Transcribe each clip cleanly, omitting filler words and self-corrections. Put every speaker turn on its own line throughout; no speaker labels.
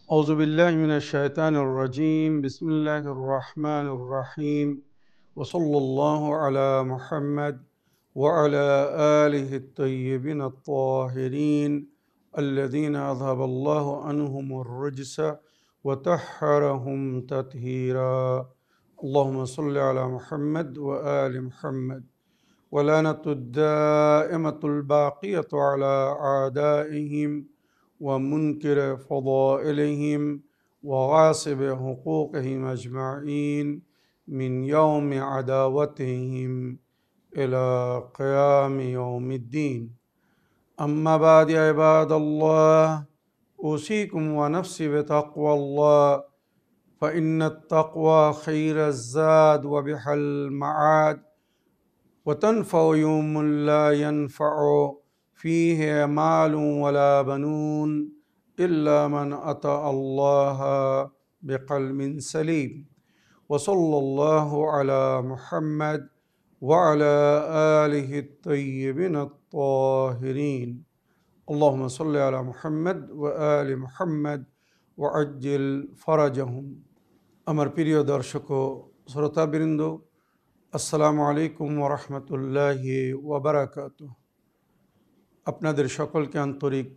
أعوذ بالله من الشيطان الرجيم بسم الله الرحمن الرحيم وصلى الله على محمد وعلى آله الطيبين الطاهرين الذين أذهب الله عنهم الرجس وطهرهم تطهيرا اللهم صل على محمد وآل محمد ولعنة الدائمة الباقية على أعدائهم ومنكر فضائلهم وغاصب حقوقهم أجمعين من يوم عداوتهم إلى قيام يوم الدين. أما بعد يا عباد الله، أوصيكم ونفسي بتقوى الله، فإن التقوى خير الزاد وبها المعاد، وتنفع يوم لا ينفع فيه مال ولا بنون إلا من أتى الله بقلب سليم. وصلى الله على محمد وعلى آله الطيبين الطاهرين. اللهم صل على محمد وآل محمد وعجل فرجهم. আমার প্রিয় দর্শক ও শ্রোতাবৃন্দ, আসসালামু আলাইকুম ওরহমতুল্লাহি ওয়াবারাকাতুহ। আপনাদের সকলকে আন্তরিক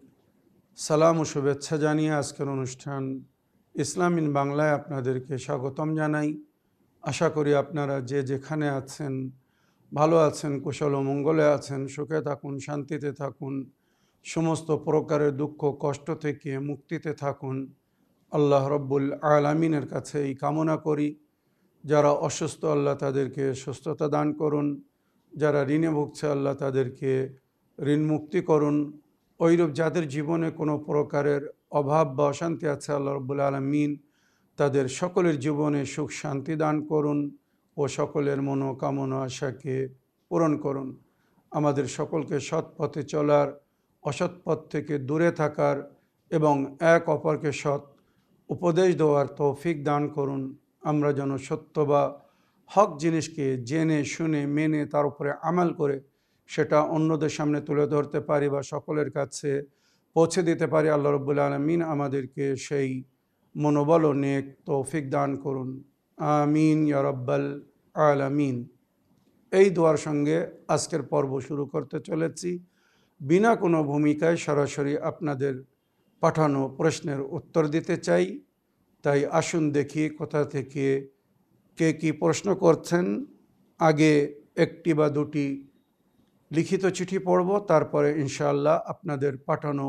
সালাম ও শুভেচ্ছা জানিয়ে আজকের অনুষ্ঠান ইসলাম ইন বাংলায় আপনাদেরকে স্বাগতম জানাই। আশা করি আপনারা যে যেখানে আছেন ভালো আছেন, কুশল ও মঙ্গলে আছেন, সুখে থাকুন, শান্তিতে থাকুন, সমস্ত প্রকারের দুঃখ কষ্ট থেকে মুক্তিতে থাকুন। আল্লাহ রব্বুল আলামিনের কাছে এই কামনা করি। যারা অসুস্থ, আল্লাহ তাদেরকে সুস্থতা দান করুন। যারা ঋণে ভুগছে, আল্লাহ তাদেরকে ঋণ মুক্তি করুন। ওইরূপ যাদের জীবনে কোনো প্রকারের অভাব বা অশান্তি আছে, আল্লাহ রব্বুল আলামিন তাদের সকলের জীবনে সুখ শান্তি দান করুন ও সকলের মনোকামনা আশাকে পূরণ করুন। আমাদের সকলকে সৎ পথে চলার, অসৎ পথ থেকে দূরে থাকার এবং এক অপরকে সৎ উপদেশ দেওয়ার তৌফিক দান করুন। আমরা যেন সত্য বা হক জিনিসকে জেনে শুনে মেনে তার উপরে আমাল করে সেটা অন্যদের সামনে তুলে ধরতে পারি বা সকলের কাছে পৌঁছে দিতে পারি। আল্লাহ রব্বুল আলামিন আমাদেরকে সেই মনোবল ও নেক তৌফিক দান করুন। আমিন ইয়া রাব্বাল আলামিন। এই দোয়ার সঙ্গে আজকের পর্ব শুরু করতে চলেছি। বিনা কোনো ভূমিকায় সরাসরি আপনাদের পাঠানো প্রশ্নের উত্তর দিতে চাই। তাই আসুন দেখি কোথা থেকে কে কী প্রশ্ন করছেন। আগে একটি বা দুটি লিখিত চিঠি পড়ব, তারপরে ইনশাআল্লাহ আপনাদের পাঠানো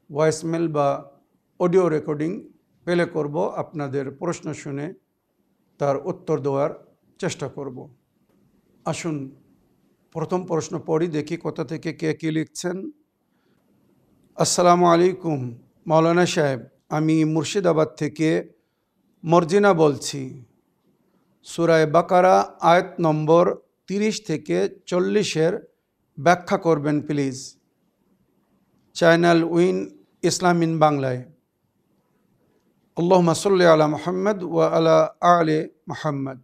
ভয়েসমেল বা অডিও রেকর্ডিং প্লে করব। আপনাদের প্রশ্ন শুনে তার উত্তর দেওয়ার চেষ্টা করব। আসুন প্রথম প্রশ্ন পড়ি, দেখি কোথা থেকে কে কী লিখছেন। আসসালামু আলাইকুম মাওলানা সাহেব, আমি মুর্শিদাবাদ থেকে মর্জিনা বলছি। সূরা বাকারা আয়াত নম্বর 30 থেকে 40 ব্যাখ্যা করবেন please. Channel win Islam in বাংলায়। আল্লাহুম্মা সাল্লি আলা মুহাম্মদ ওয়া আলা আলি মুহাম্মদ।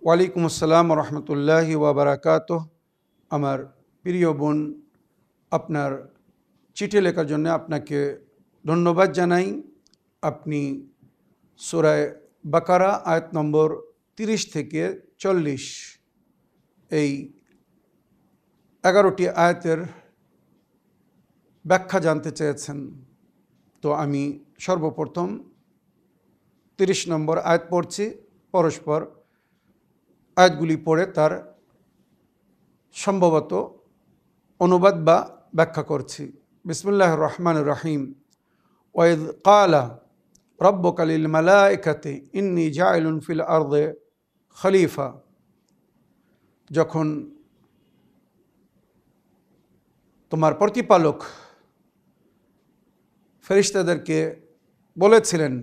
ওয়ালাইকুম আসসালাম রহমতুল্লাহি ওয়া বারাকাতুহ। আমার প্রিয় বোন, আপনার চিঠি লেখার জন্য আপনাকে ধন্যবাদ জানাই। আপনি সূরা বাকারা আয়াত নম্বর 30 থেকে 40 এই 11টি আয়াতের ব্যাখ্যা জানতে চেয়েছেন। তো আমি সর্বপ্রথম 30 নম্বর আয়াত পড়ছি, পরস্পর আয়াতগুলি পড়ে তার সম্ভবত অনুবাদ বা ব্যাখ্যা করছি। বিসমিল্লাহির রহমানির রহিম। ওয়াইদ ক্বালা রব্বুকা লিল মালাইকাতি ইন্নী জাইলুন ফিল আরদি খলিফা। যখন তোমার প্রতিপালক ফেরেশতাদেরকে বলেছিলেন,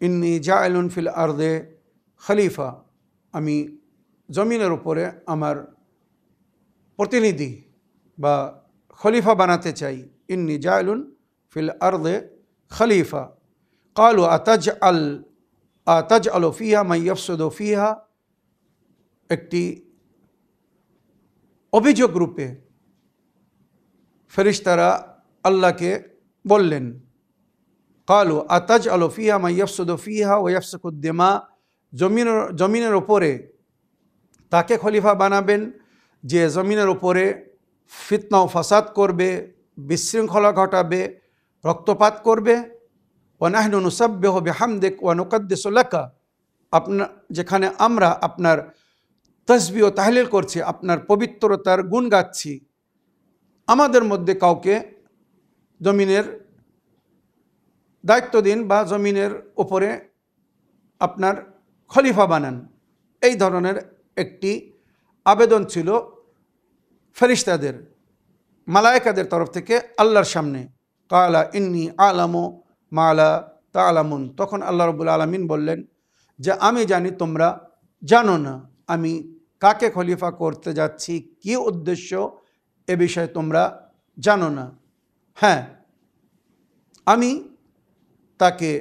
ইন্নী জাইলুন ফিল আরদি খলিফা, আমি জমিনের উপরে আমার প্রতিনিধি বা খলিফা বানাতে চাই। ইন্নী জাইলুন ফিল আরদি খলিফা। ক্বালু আতাজআলু ফিহা মান ইয়াফসুদু ফিহা। একটি অভিযোগ রূপে ফেরেশতারা আল্লাহকে বললেন, কালু আতাজআলু ফিহা মান ইয়াফসুদু ফিহা ওয়া ইয়াফসিকুদ দিমা, জমিনের ওপরে তাকে খলিফা বানাবেন যে জমিনের ওপরে ফিতনা ও ফাসাদ করবে, বিশৃঙ্খলা ঘটাবে, রক্তপাত করবে। ওয়া নাহনু নুসাব্বিহু বিহামদিক ওয়া নুকদ্দিসু লাকা, যেখানে আমরা আপনার তাসবিহ ও তাহলিল করছি, আপনার পবিত্রতার গুণ গাচ্ছি, আমাদের মধ্যে কাউকে জমিনের দায়িত্ব দিন বা জমিনের ওপরে আপনার খলিফা বানান। এই ধরনের একটি আবেদন ছিল ফেরেশতাদের, মালায়েকাদের তরফ থেকে আল্লাহর সামনে। কালা ইন্নী আলামু মা লা তা'লামুন, তখন আল্লাহ রাব্বুল আলামিন বললেন যে আমি জানি তোমরা জানো না, আমি কাকে খলিফা করতে যাচ্ছি, কী উদ্দেশ্য, এ বিষয়ে তোমরা জানো না। হ্যাঁ, আমি তাকে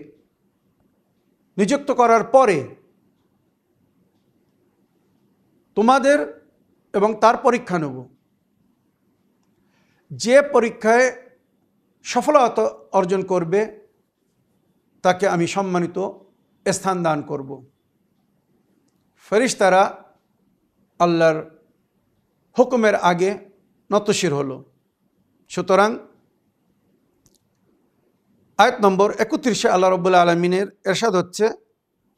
নিযুক্ত করার পরে তোমাদের এবং তার পরীক্ষা নেব। যে পরীক্ষায় সফলতা অর্জন করবে তাকে আমি সম্মানিত স্থান দান করব। ফেরেশতারা আল্লাহর হুকুমের আগে নতশির হলো। সুতরাং আয়াত নম্বর 31 আল্লাহ রাব্বুল আলামিনের ইরশাদ হচ্ছে,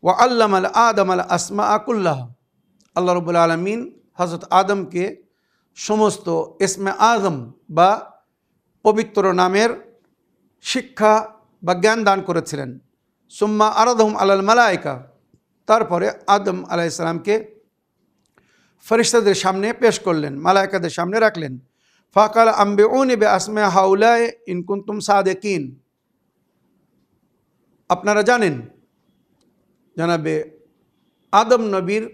ওয়া আল্লামাল আদমাল আসমাআ কুল্লাহা, আল্লাহ রাব্বুল আলামিন হযরত আদমকে সমস্ত ইসমে আজম বা পবিত্র নামের শিক্ষা বা জ্ঞান দান করেছিলেন। সুম্মা আরাদহুম আলাল মালায়েকা, তারপরে আদম আলাইহিস সালামকে ফেরেশতাদের সামনে পেশ করলেন, মালায়েকাদের সামনে রাখলেন। ফাকাল আম্বিউনি বিআসমা হাউলাই ইন কুনতুম সাদিকিন, আপনারা জানেন জানাবে আদম নবীর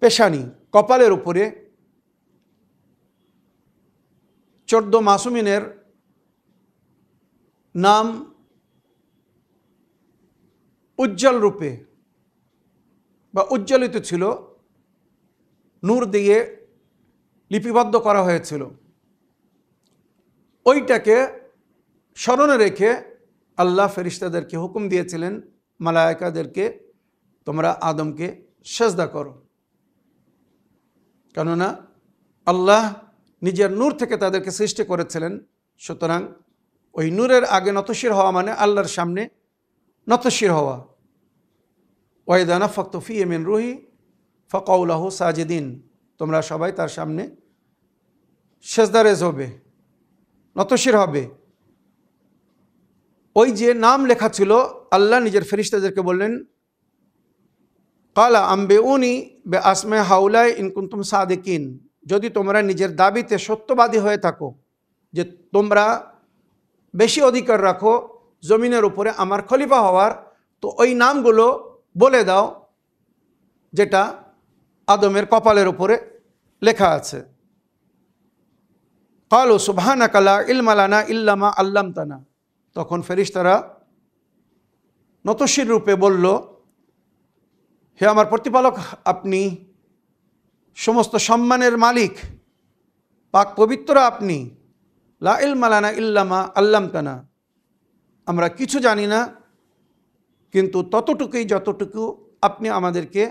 পেশানি কপালের উপরে 14 মাসুমিনের নাম উজ্জ্বল রূপে বা উজ্জ্বলিত ছিল, নূর দিয়ে লিপিবদ্ধ করা হয়েছিল। ওইটাকে স্মরণে রেখে আল্লাহ ফেরেশতাদেরকে হুকুম দিয়েছিলেন, মালায়েকাদেরকে তোমরা আদমকে সেজদা করো, কেননা আল্লাহ নিজের নূর থেকে তাদেরকে সৃষ্টি করেছিলেন। সুতরাং ওই নূরের আগে নতশির হওয়া মানে আল্লাহর সামনে নতশির হওয়া। ওয়াইদা নাফাখতু ফীহি মিন রূহি ফাকাউ লাহু সাজিদিন, তোমরা সবাই তার সামনে সেজদারেজ হবে, নতশির হবে। ওই যে নাম লেখা ছিল, আল্লাহ নিজের ফেরেশতাদেরকে বললেন, কালা আম্বিউনি বিআসমা হাউলাই ইন কুনতুম সাদিকিন, যদি তোমরা নিজের দাবিতে সত্যবাদী হয়ে থাকো যে তোমরা বেশি অধিকার রাখো জমিনের উপরে আমার খলিফা হওয়ার, তো ওই নামগুলো বলে দাও যেটা আদমের কপালের উপরে লেখা আছে। ক্বালু সুবহানাকা লা ইলমা লানা ইল্লা মা আল্লামতানা, তখন ফেরেশতারা নতশির রূপে বলল, হে আমার প্রতিপালক, আপনি সমস্ত সম্মানের মালিক, পাক পবিত্র আপনি। লা ইলমা লানা ইল্লা মা আল্লামতানা, আমরা কিছু জানি না কিন্তু ততটুকুই যতটুকু আপনি আমাদেরকে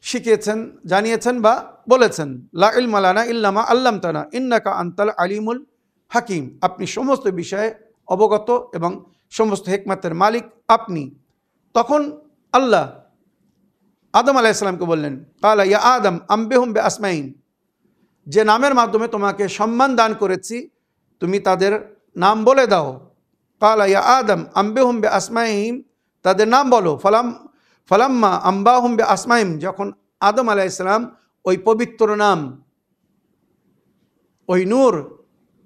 শিখিয়েছেন, জানিয়েছেন বা বলেছেন। লা ইলমা লানা ইল্লা মা আল্লামতানা ইন্নাকা আনতাল আলিমুল হাকিম, আপনি সমস্ত বিষয়ে অবগত এবং সমস্ত হিকমতের মালিক আপনি। তখন আল্লাহ আদম আলাইহিস সালামকে বললেন, কালা ইয়া আদম আম্বিহুম বিআসমাইহিম, যে নামের মাধ্যমে তোমাকে সম্মান দান করেছি তুমি তাদের নাম বলে দাও। কালা ইয়া আদম আম্বিহুম বিআসমাইহিম, তাদের নাম বলো। ফালাম্মা আম্বাহুম বিআসমাইহিম, যখন আদম আলাইহিস সালাম ওই পবিত্র নাম, ওই নূর,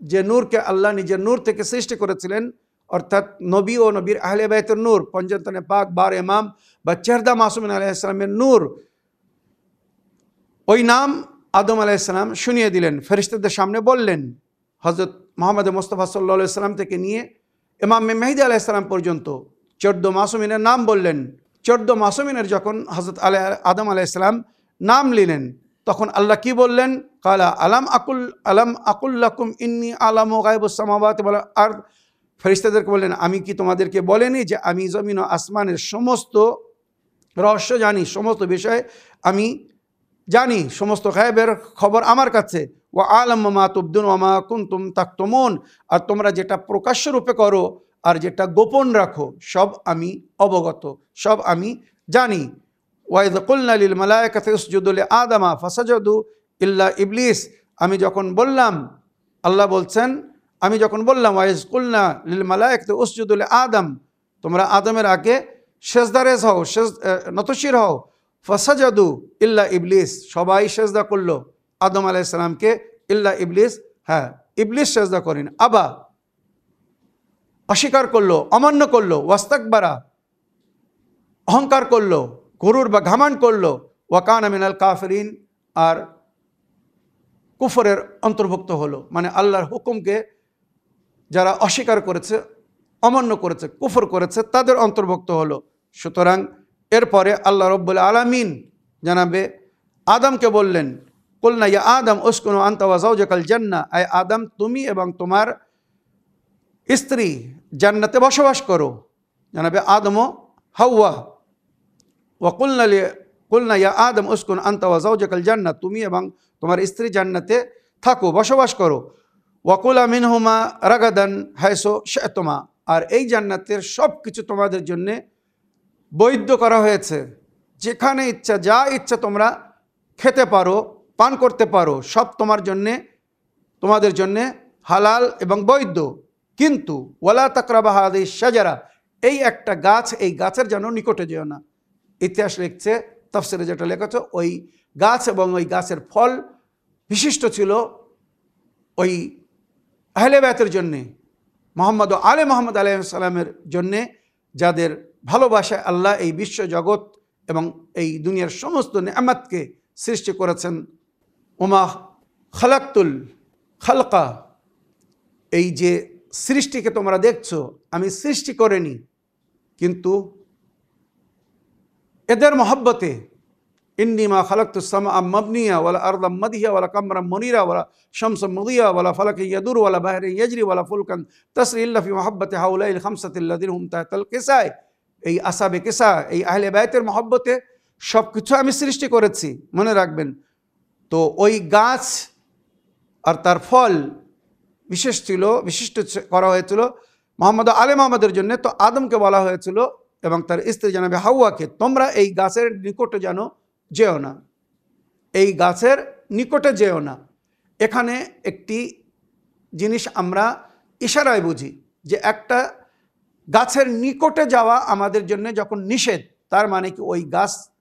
যে নূরকে আল্লাহ নিজের নূর থেকে সৃষ্টি করেছিলেন, অর্থাৎ নবী ও নবীর আহলে বাইতের নূর, পঞ্চতনে পাক, 12 ইমাম বা 14 মাসুমিন আলাইহিস সালামের নূর, ওই নাম আদম আলাইহিস সালাম শুনিয়ে দিলেন, ফেরেশতাদের সামনে বললেন। হযরত মুহাম্মদ মুস্তাফা সাল্লাল্লাহু আলাইহি সাল্লাম থেকে নিয়ে ইমাম মেহদী আলাইহিস সালাম পর্যন্ত 14 মাসুমিনের নাম বললেন। 14 মাসুমিনের যখন হযরত আদম আলাইহিস সালাম নাম নিলেন, তখন আল্লাহ কি বললেন? কালা আলাম আকুল লাকুম ইন্নী আলামু গায়বুস সামাওয়াতি ওয়াল আরদ ফেরেশতাদেরকে বললেন, আমি কি তোমাদেরকে বলেনি যে আমি জমিন ও আসমানের সমস্ত রহস্য জানি, সমস্ত বিষয় আমি জানি, সমস্ত গায়েবের খবর আমার কাছে। ওয়া আলাম মা তুবদুন ওয়া মা কুনতুম তাকতুমুন, আর তোমরা যেটা প্রকাশ্য রূপে করো আর যেটা গোপন রাখো সব আমি অবগত, সব আমি জানি। ওয়াইদ কুলনা লিল মালায়েকাতি ইসজুদু লি আদামা ফাসাজাদু ইল্লা ইবলিস, আমি যখন বললাম, আল্লাহ বলছেন, আমি যখন বললাম ওয়াইজ কুলনা লিল মালায়েকাতি ইসজুদু লি আদম, তোমরা আদমের আগে সেজদারেজ হও, নতশির হও, ফাসাজাদু ইল্লা ইবলিস, সবাই সেজদা করলো আদম আলাইহিস সালামকে, ইল্লা ইবলিস, হ্যাঁ ইবলিস সেজদা করেন, আবা অস্বীকার করলো, অমান্য করলো, ওয়াস্তাকবারা অহংকার করলো, গরুর বা ঘামান্ড করলো, ওয়াকানা মিনাল কাফিরিন আর কুফরের অন্তর্ভুক্ত হলো, মানে আল্লাহর হুকুমকে যারা অস্বীকার করেছে, অমান্য করেছে, কুফর করেছে, তাদের অন্তর্ভুক্ত হলো। সুতরাং এরপরে আল্লাহ রব্বুল আলামিন জানাবে আদমকে বললেন, কুলনা ইয়া আদম উসকুনু আনতা ওয়া যাওজাকাল জান্নাহ, আয় আদম তুমি এবং তোমার স্ত্রী জান্নাতে বসবাস করো। জানাবে আদম ও হাওয়া, ওয়া কুলনা ইয়া আদম উসকুন আনতা ওয়া যাওজাকাল জান্নাহ, তুমি এবং তোমার স্ত্রী জান্নাতে থাকো, বসবাস করো। ওয়া কুলা মিনহুমা রাগাদান হায়সু শি'তুমা, আর এই জান্নাতের সব কিছু তোমাদের জন্যে বৈধ করা হয়েছে, যেখানে ইচ্ছা যা ইচ্ছা তোমরা খেতে পারো, পান করতে পারো, সব তোমাদের জন্যে হালাল এবং বৈধ। কিন্তু ওয়ালা তাকরাবা হাযিহিশ শাজারা, এই একটা গাছ, এই গাছের যেন নিকটে যেও না। ইতিহাস লিখছে, তাফসিরে যেটা লেখা, ওই গাছ এবং ওই গাছের ফল বিশিষ্ট ছিল ওই আহলে বায়তের জন্যে, মোহাম্মদ ও আলে মোহাম্মদ আলাইহিস সালামের জন্যে, যাদের ভালোবাসায় আল্লাহ এই বিশ্ব জগৎ এবং এই দুনিয়ার সমস্ত নেয়ামতকে সৃষ্টি করেছেন। ওমা খালাকতুল খালকা, এই যে সৃষ্টিকে তোমরা দেখছো আমি সৃষ্টি করিনি, কিন্তু এদের মহব্বতে, ইন্নী মা খালাকতুস সামাআ মাবনিয়া ওয়ালা আরদা মাদিয়া ওয়ালা কামরাম মুনীরা ওয়ালা শামসাম মুদিয়া ওয়ালা ফালাকান ইয়াদুর ওয়ালা বাহরিন ইয়াজরি ওয়ালা ফুলকান তাসরি ইল্লা ফি মুহাব্বতি হাউলাইল খামসাতিল্লাযিনা হুম তাহতাল কিসায়, এই আসহাবে কিসা, এই আহলে বায়তের মহব্বতে সব কিছু আমি সৃষ্টি করেছি, মনে রাখবেন। তো ওই গাছ আর তার ফল বিশিষ্ট করা হয়েছিল মোহাম্মদ আলে মোহাম্মদের জন্য। তো আদমকে বলা হয়েছিল এবং তার স্ত্রী জানাবে হাওয়াকে, তোমরা এই গাছের নিকটে যেন যেও না, এই গাছের নিকটে যেও না। এখানে একটি জিনিস আমরা ইশারায় বুঝি যে একটা গাছের নিকটে যাওয়া আমাদের জন্য যখন নিষেধ, তার মানে কি ওই গাছকে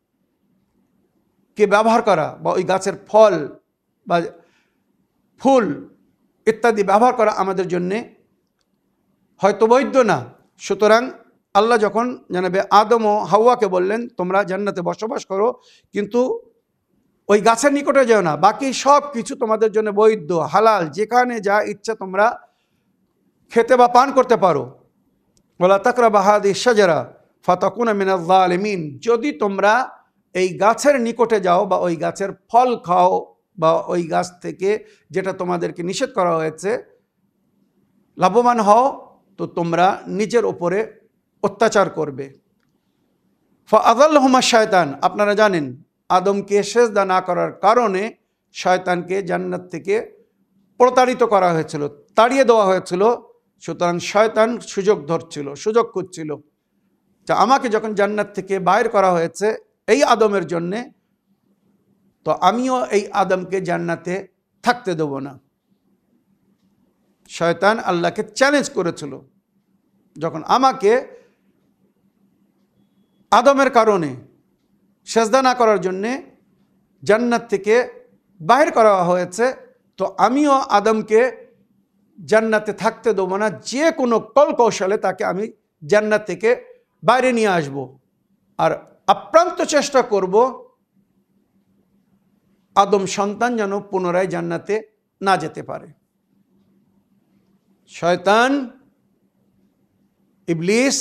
ব্যবহার করা বা ওই গাছের ফল বা ফুল ইত্যাদি ব্যবহার করা আমাদের জন্যে হয়তো বৈধ না। সুতরাং আল্লাহ যখন জানাবে আদম ও হাওয়াকে বললেন তোমরা জান্নাতে বসবাস করো, কিন্তু ওই গাছের নিকটে যেও না, বাকি সব কিছু তোমাদের জন্য বৈধ, হালাল, যেখানে যা ইচ্ছা তোমরা খেতে বা পান করতে পারো। ওয়ালা তাকরাবা হাযিহিশ শাজারা ফাতাকুনা মিনাজ জালিমিন, যদি তোমরা এই গাছের নিকটে যাও বা ওই গাছের ফল খাও বা ওই গাছ থেকে যেটা তোমাদেরকে নিষেধ করা হয়েছে লাভবান হও, তো তোমরা নিজের ওপরে অত্যাচার করবে। ফাআযাল্লাহুমা শায়তান, আপনারা জানেন আদমকে সেজদা না করার কারণে শয়তানকে জান্নাত থেকে প্রতারিত করা হয়েছিল, তাড়িয়ে দেওয়া হয়েছিল। সুতরাং শয়তান সুযোগ খুঁজছিল যে আমাকে যখন জান্নাত থেকে বাইর করা হয়েছে এই আদমের জন্যে, তো আমিও এই আদমকে জান্নাতে থাকতে দেব না। শয়তান আল্লাহকে চ্যালেঞ্জ করেছিল, যখন আমাকে আদমের কারণে সেজদা না করার জন্যে জান্নাত থেকে বাহির করা হয়েছে, তো আমিও আদমকে জান্নাতে থাকতে দেবো না, যে কোনো কৌশলে তাকে আমি জান্নাত থেকে বাইরে নিয়ে আসব, আর আপ্রান্ত চেষ্টা করব আদম সন্তান যেন পুনরায় জান্নাতে না যেতে পারে। শয়তান ইবলিস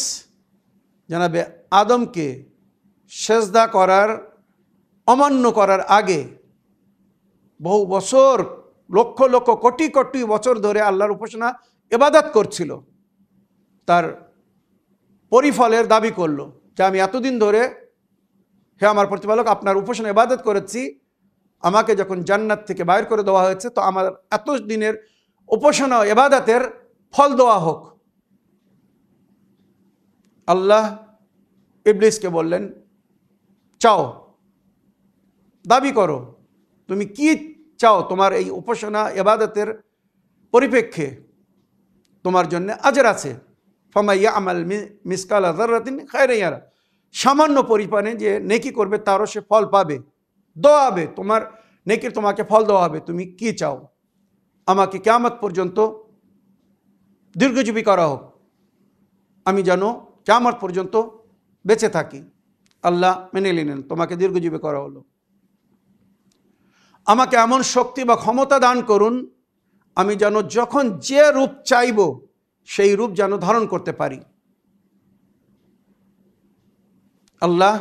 জানাবে আদমকে সেজদা করার অমান্য করার আগে বহু বছর, লক্ষ লক্ষ কোটি কোটি বছর ধরে আল্লাহর উপাসনা ইবাদত করছিল, তার পরিফলের দাবি করলো যে আমি এতদিন ধরে হে আমার প্রতিপালক আপনার উপাসনা ইবাদত করেছি, আমাকে যখন জান্নাত থেকে বাইর করে দেওয়া হয়েছে তো আমার এত দিনের উপাসনা ইবাদতের ফল দেওয়া হোক। আল্লাহ ইবলিসকে বললেন, চাও, দাবি করো, তুমি কি চাও, তোমার এই উপাসনা ইবাদতের পরিপ্রেক্ষে তোমার জন্য আজর আছে। ফামান ইয়ামাল মিসকালা যাররাতিন খায়রান ইয়ারা, সামান্য পরিমাণে যে নেকি করবে তারও সে ফল পাবে, দেওয়া হবে, তোমার নেকির তোমাকে ফল দেওয়া হবে। তুমি কি চাও? আমাকে কিয়ামত পর্যন্ত দীর্ঘজীবী করা হোক, আমি যেন কিয়ামত পর্যন্ত বেঁচে থাকি। আল্লাহ মেনে নিলেন, তোমাকে দীর্ঘজীবী করা হলো। আমাকে এমন শক্তি বা ক্ষমতা দান করুন আমি যেন যখন যে রূপ চাইব সেই রূপ যেন ধারণ করতে পারি। আল্লাহ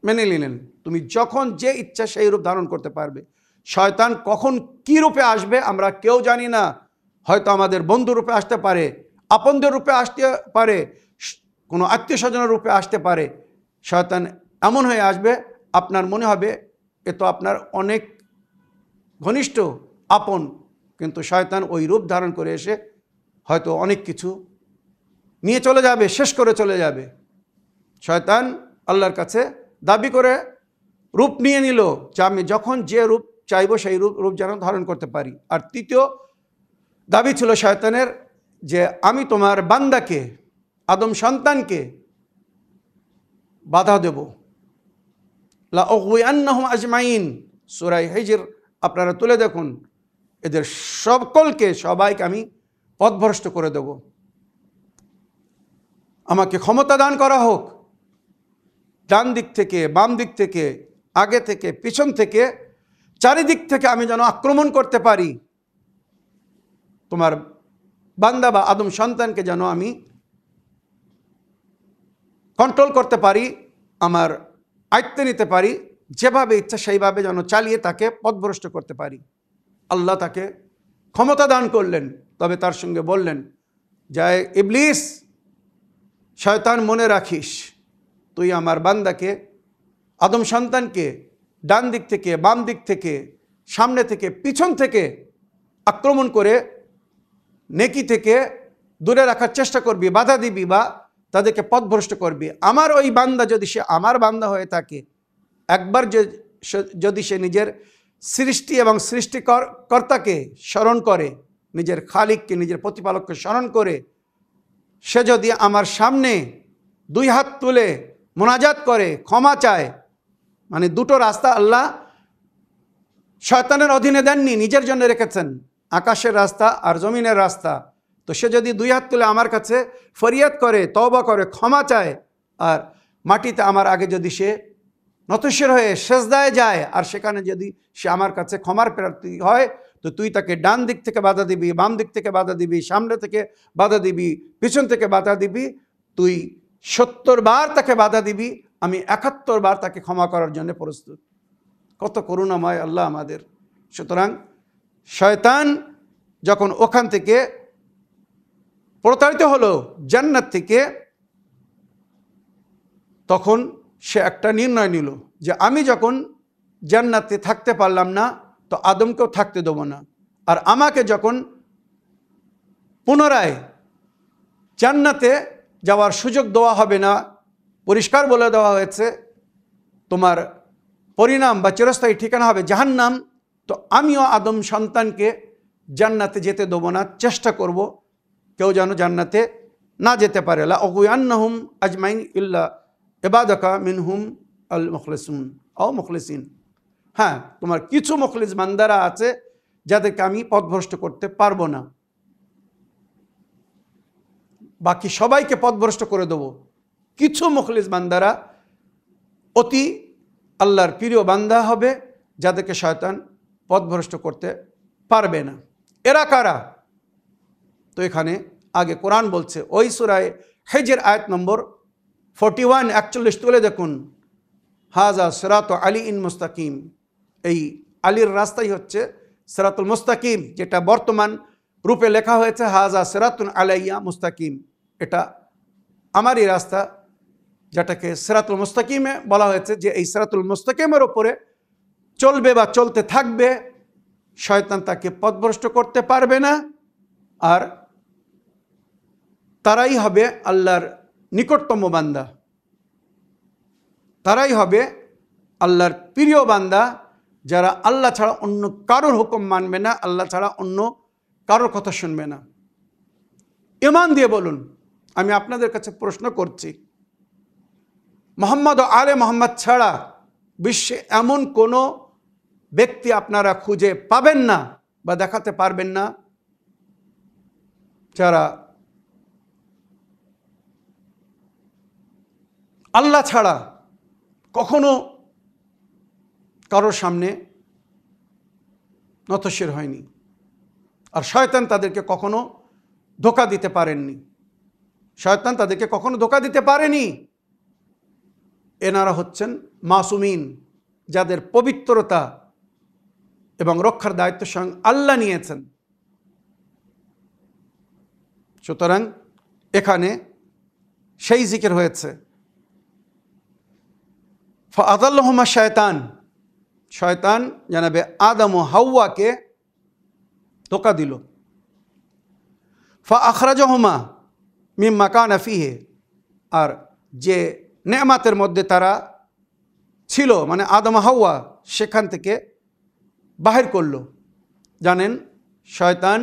মেনে নিলেন, তুমি যখন যে ইচ্ছা সেই রূপ ধারণ করতে পারবে। শয়তান কখন কি রূপে আসবে আমরা কেউ জানি না, হয়তো আমাদের বন্ধু রূপে আসতে পারে, আপনদের রূপে আসতে পারে, কোনো আত্মীয় স্বজনের রূপে আসতে পারে। শয়তান এমন হয়ে আসবে আপনার মনে হবে এ তো আপনার অনেক ঘনিষ্ঠ আপন, কিন্তু শয়তান ওই রূপ ধারণ করে এসে হয়তো অনেক কিছু নিয়ে চলে যাবে, শেষ করে চলে যাবে। শয়তান আল্লাহর কাছে দাবি করে রূপ নিয়ে নিল যে আমি যখন যে রূপ চাইব সেই রূপ যেন ধারণ করতে পারি। আর তৃতীয় দাবি ছিল শয়তানের যে আমি তোমার বান্দাকে, আদম সন্তানকে বাধা দেব। লা উগওয়িআন্নাহুম আজমাইন, সূরা হিজর আপনারা তুলে দেখুন, এদের সবাইকে আমি পথভ্রষ্ট করে দেব। আমাকে ক্ষমতা দান করা হোক, ডান দিক থেকে, বাম দিক থেকে, আগে থেকে, পিছন থেকে, চারিদিক থেকে আমি যেন আক্রমণ করতে পারি। তোমার বান্দা বা আদম সন্তানকে যেন আমি কন্ট্রোল করতে পারি, আমার আয়ত্তে নিতে পারি, যেভাবে ইচ্ছা সেইভাবে যেন চালিয়ে তাকে পথভ্রষ্ট করতে পারি। আল্লাহ তাকে ক্ষমতা দান করলেন, তবে তার সঙ্গে বললেন যে ইবলিস, শয়তান মনে রাখিস, তুই আমার বান্দাকে, আদম সন্তানকে ডান দিক থেকে, বাম দিক থেকে, সামনে থেকে, পিছন থেকে আক্রমণ করে নেকি থেকে দূরে রাখার চেষ্টা করবি, বাধা দিবি বা তাদেরকে পথভ্রষ্ট করবি। আমার ওই বান্দা যদি সে আমার বান্দা হয়ে থাকে, একবার যদি সে নিজের সৃষ্টি এবং সৃষ্টিকর্তাকে স্মরণ করে, নিজের খালিককে, নিজের প্রতিপালককে স্মরণ করে সে যদি আমার সামনে দুই হাত তুলে মোনাজাত করে, ক্ষমা চায়, মানে দুটো রাস্তা আল্লাহ শয়তানের অধীনে দেননি, নিজের জন্য রেখেছেন, আকাশের রাস্তা আর জমিনের রাস্তা। তো সে যদি দুই হাত তুলে আমার কাছে ফরিয়াদ করে, তওবা করে, ক্ষমা চায়, আর মাটিতে আমার আগে যদি সে নতশির হয়ে সেজদায় যায়, আর সেখানে যদি সে আমার কাছে ক্ষমার প্রার্থী হয়, তো তুই তাকে ডান দিক থেকে বাধা দিবি, বাম দিক থেকে বাধা দিবি, সামনে থেকে বাধা দিবি, পিছন থেকে বাধা দিবি, তুই 70 বার তাকে বাধা দিবি, আমি 71 বার তাকে ক্ষমা করার জন্য প্রস্তুত। কত করুণাময় আল্লাহ আমাদের। সুতরাং শয়তান যখন ওখান থেকে প্রতারিত হলো জান্নাত থেকে, তখন সে একটা নির্ণয় নিল যে আমি যখন জান্নাতে থাকতে পারলাম না, তো আদমকেও থাকতে দেবো না। আর আমাকে যখন পুনরায় জান্নাতে যাওয়ার সুযোগ দেওয়া হবে না, পরিষ্কার বলে দেওয়া হয়েছে তোমার পরিণাম বা চিরস্থায়ী ঠিকানা হবে জাহান্নাম, তো আমিও আদম সন্তানকে জান্নাতে যেতে দেবো না, চেষ্টা করব কেউ যেন জান্নাতে না যেতে পারে। লা উগওয়িআন্নাহুম আজমাইন ইল্লা ইবাদাকা মিনহুম আল মুখলিসুন আও মুখলিসিন। হ্যাঁ, তোমার কিছু মুখলিস বান্দারা আছে যাদেরকে আমি পথভ্রষ্ট করতে পারবো না, বাকি সবাইকে পথভ্রষ্ট করে দেবো। কিছু মুখলিস বান্দারা অতি আল্লাহর প্রিয় বান্দা হবে, যাদেরকে শয়তান পথভ্রষ্ট করতে পারবে না। এরা কারা? তো এখানে আগে কোরআন বলছে, ওই সূরা হিজর আয়াত নম্বর 41 41 তুলে দেখুন, হাজা সিরাত আলিইন মুস্তাকিম, এই আলীর রাস্তাই হচ্ছে সিরাতুল মুস্তাকিম, যেটা বর্তমান রূপে লেখা হয়েছে হাজা সিরাতুন আলাইয়া মুস্তাকিম। এটা আমারই রাস্তা, যেটাকে সিরাতুল মুস্তাকিমে বলা হয়েছে, যে এই সিরাতুল মুস্তাকিমের ওপরে চলবে বা চলতে থাকবে, শয়তান তাকে পথভ্রষ্ট করতে পারবে না। আর তারাই হবে আল্লাহর নিকটতম বান্দা, তারাই হবে আল্লাহর প্রিয় বান্দা, যারা আল্লাহ ছাড়া অন্য কারোর হুকুম মানবে না, আল্লাহ ছাড়া অন্য কারোর কথা শুনবে না। ঈমান দিয়ে বলুন, আমি আপনাদের কাছে প্রশ্ন করছি, মুহাম্মদ ও আলে মুহাম্মদ ছাড়া বিশ্বে এমন কোনো ব্যক্তি আপনারা খুঁজে পাবেন না বা দেখাতে পারবেন না যারা আল্লাহ ছাড়া কখনো কারোর সামনে নতশির হয়নি, আর শয়তান তাদেরকে কখনো ধোঁকা দিতে পারেননি, শয়তান তাদেরকে কখনো ধোঁকা দিতে পারেনি। এনারা হচ্ছেন মাসুমিন, যাদের পবিত্রতা এবং রক্ষার দায়িত্ব স্বয়ং আল্লাহ নিয়েছেন। সুতরাং এখানে সেই জিকির হয়েছে, ফাআযাল্লাহুমা শায়তান, শয়তান জানাবে আদম ও হাওয়াকে ধোঁকা দিল। ফাআখরাজাহুমা মিম্মা কানা ফিহি, আর যে নেমাতের মধ্যে তারা ছিল, মানে আদম হাওয়া, সেখান থেকে বাহির করলো। জানেন, শয়তান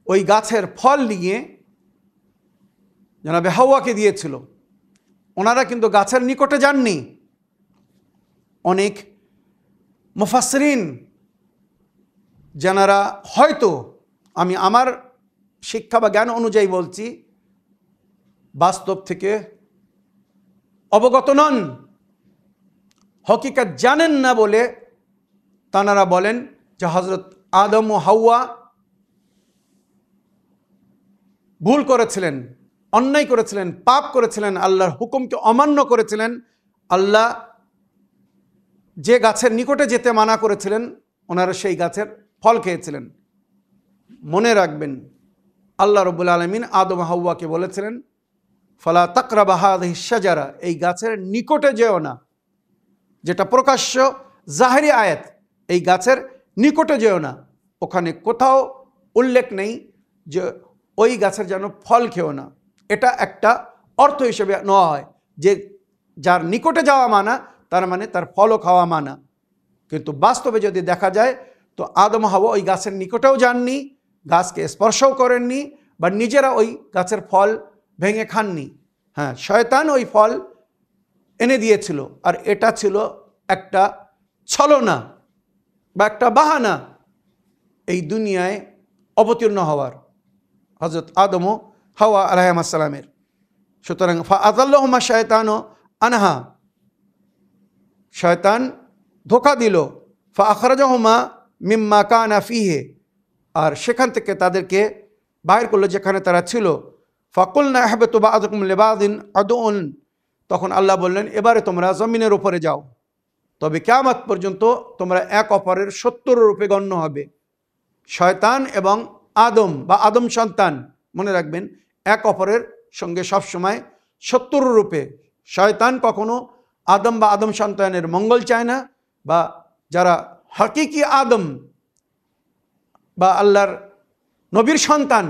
ওই গাছের ফল নিয়ে জানাবে হাওয়াকে দিয়েছিল। ওনারা কিন্তু গাছের নিকটে যাননি। অনেক মুফাসসিরিন যারা হয়তো, আমি আমার শিক্ষা বা জ্ঞান অনুযায়ী বলছি, বাস্তব থেকে অবগত নন, হকিকত জানেন না বলে তানারা বলেন যে হযরত আদম ও হাওয়া ভুল করেছিলেন, অন্যায় করেছিলেন, পাপ করেছিলেন, আল্লাহর হুকুমকে অমান্য করেছিলেন। আল্লাহ যে গাছের নিকটে যেতে মানা করেছিলেন, ওনারা সেই গাছের ফল খেয়েছিলেন। মনে রাখবেন, আল্লাহ রাব্বুল আলামিন আদম হাওয়াকে বলেছিলেন, ফালা তাকরাবা হাযিহিশ শাজারা, এই গাছের নিকটে যেও না, যেটা প্রকাশ্য জাহেরি আয়াত, এই গাছের নিকটে যেও না। ওখানে কোথাও উল্লেখ নেই যে ওই গাছের যেন ফল খেও না। এটা একটা অর্থ হিসেবে নেওয়া হয় যে যার নিকটে যাওয়া মানা, তার মানে তার ফলও খাওয়া মানা। কিন্তু বাস্তবে যদি দেখা যায়, তো আদম হাওয়া ওই গাছের নিকটেও যাননি, গাছকে স্পর্শও করেননি, বা নিজেরা ওই গাছের ফল ভেঙে খাননি। হ্যাঁ, শয়তান ওই ফল এনে দিয়েছিল, আর এটা ছিল একটা ছলনা বা একটা বাহানা এই দুনিয়ায় অবতীর্ণ হওয়ার, হযরত আদম ও হাওয়া আলাইহিস সালামের। সুতরাং ফাআযাল্লাহুমা শায়তানু আনহা, শয়তান ধোঁকা দিল। ফাআখরাজাহুমা মিম্মা কানা ফিহি, আর সেখান থেকে তাদেরকে বাইর করলো যেখানে তারা ছিল। ফাকুলনা ইহবিতু বা'দুকুম লিবা'দিন আদুউন, তখন আল্লাহ বললেন, এবারে তোমরা জমিনের উপরে যাও, তবে কিয়ামত পর্যন্ত তোমরা এক অপরের শত্রুর রূপে গণ্য হবে। শয়তান এবং আদম বা আদম সন্তান, মনে রাখবেন, এক অপরের সঙ্গে সবসময় শত্রুর রূপে। শয়তান কখনো আদম বা আদম সন্তানের মঙ্গল চায় না, বা যারা হাকিকি আদম বা আল্লাহর নবীর সন্তান,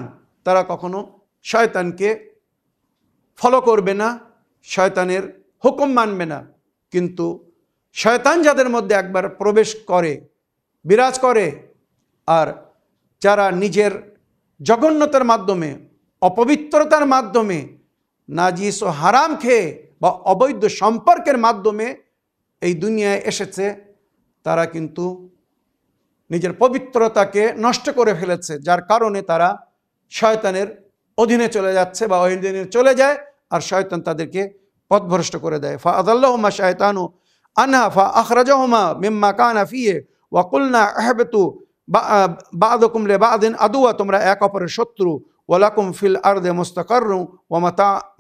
তারা কখনো শয়তানকে ফলো করবে না, শয়তানের হুকুম মানবে না। কিন্তু শয়তান যাদের মধ্যে একবার প্রবেশ করে, বিরাজ করে, আর যারা নিজের জঘন্যতার মাধ্যমে, অপবিত্রতার মাধ্যমে, নাজিস ও হারাম খেয়ে বা অবৈধ সম্পর্কের মাধ্যমে এই দুনিয়ায় এসেছে, তারা কিন্তু নিজের পবিত্রতাকে নষ্ট করে ফেলেছে, যার কারণে তারা শয়তানের অধীনে চলে যাচ্ছে বা অধীনে চলে যায়, আর শয়তান তাদেরকে পথভ্রষ্ট করে দেয়। ফাআযাল্লাহুমা শায়তানু আনহা ফাআখরাজাহুমা মিম্মা কানা ফিহি ওয়া কুলনা ইহবিতু বা'দুকুম লিবা'দিন আদুওয়া, তোমরা এক অপরের শত্রু। ওয়ালাকুম ফিল আরদি মুস্তাকাররুন ওয়া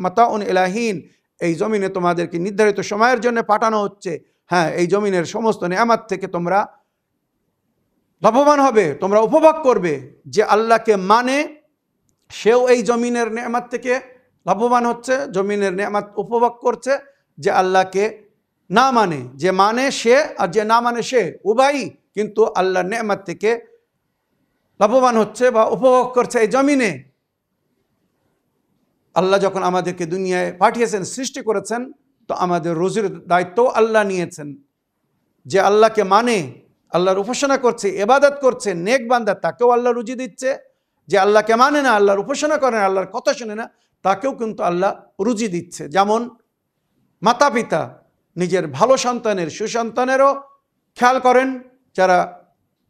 মাতাউন ইলা হিন, এই জমিনে তোমাদেরকে নির্ধারিত সময়ের জন্য পাঠানো হচ্ছে। হ্যাঁ, এই জমিনের সমস্ত নেয়ামত থেকে তোমরা লাভবান হবে, তোমরা উপভোগ করবে। যে আল্লাহকে মানে সেও এই জমিনের নেয়ামত থেকে লাভবান হচ্ছে, জমিনের নেয়ামত উপভোগ করছে। যে আল্লাহকে না মানে, যে মানে সে আর যে না মানে সে, উভয়ই কিন্তু আল্লাহর নেয়ামত থেকে লাভবান হচ্ছে বা উপভোগ করছে এই জমিনে। আল্লাহ যখন আমাদেরকে দুনিয়ায় পাঠিয়েছেন, সৃষ্টি করেছেন, তো আমাদের রুজির দায়িত্ব আল্লাহ নিয়েছেন। যে আল্লাহকে মানে, আল্লাহর উপাসনা করছে, ইবাদত করছে, নেক বান্দা, তাকেও আল্লাহ রুজি দিচ্ছে। যে আল্লাহকে মানে না, আল্লাহর উপাসনা করে না, আল্লাহর কথা শুনে না, তাকেও কিন্তু আল্লাহ রুজি দিচ্ছে। যেমন মাতা পিতা নিজের ভালো সন্তানের, সুসন্তানেরও খেয়াল করেন, যারা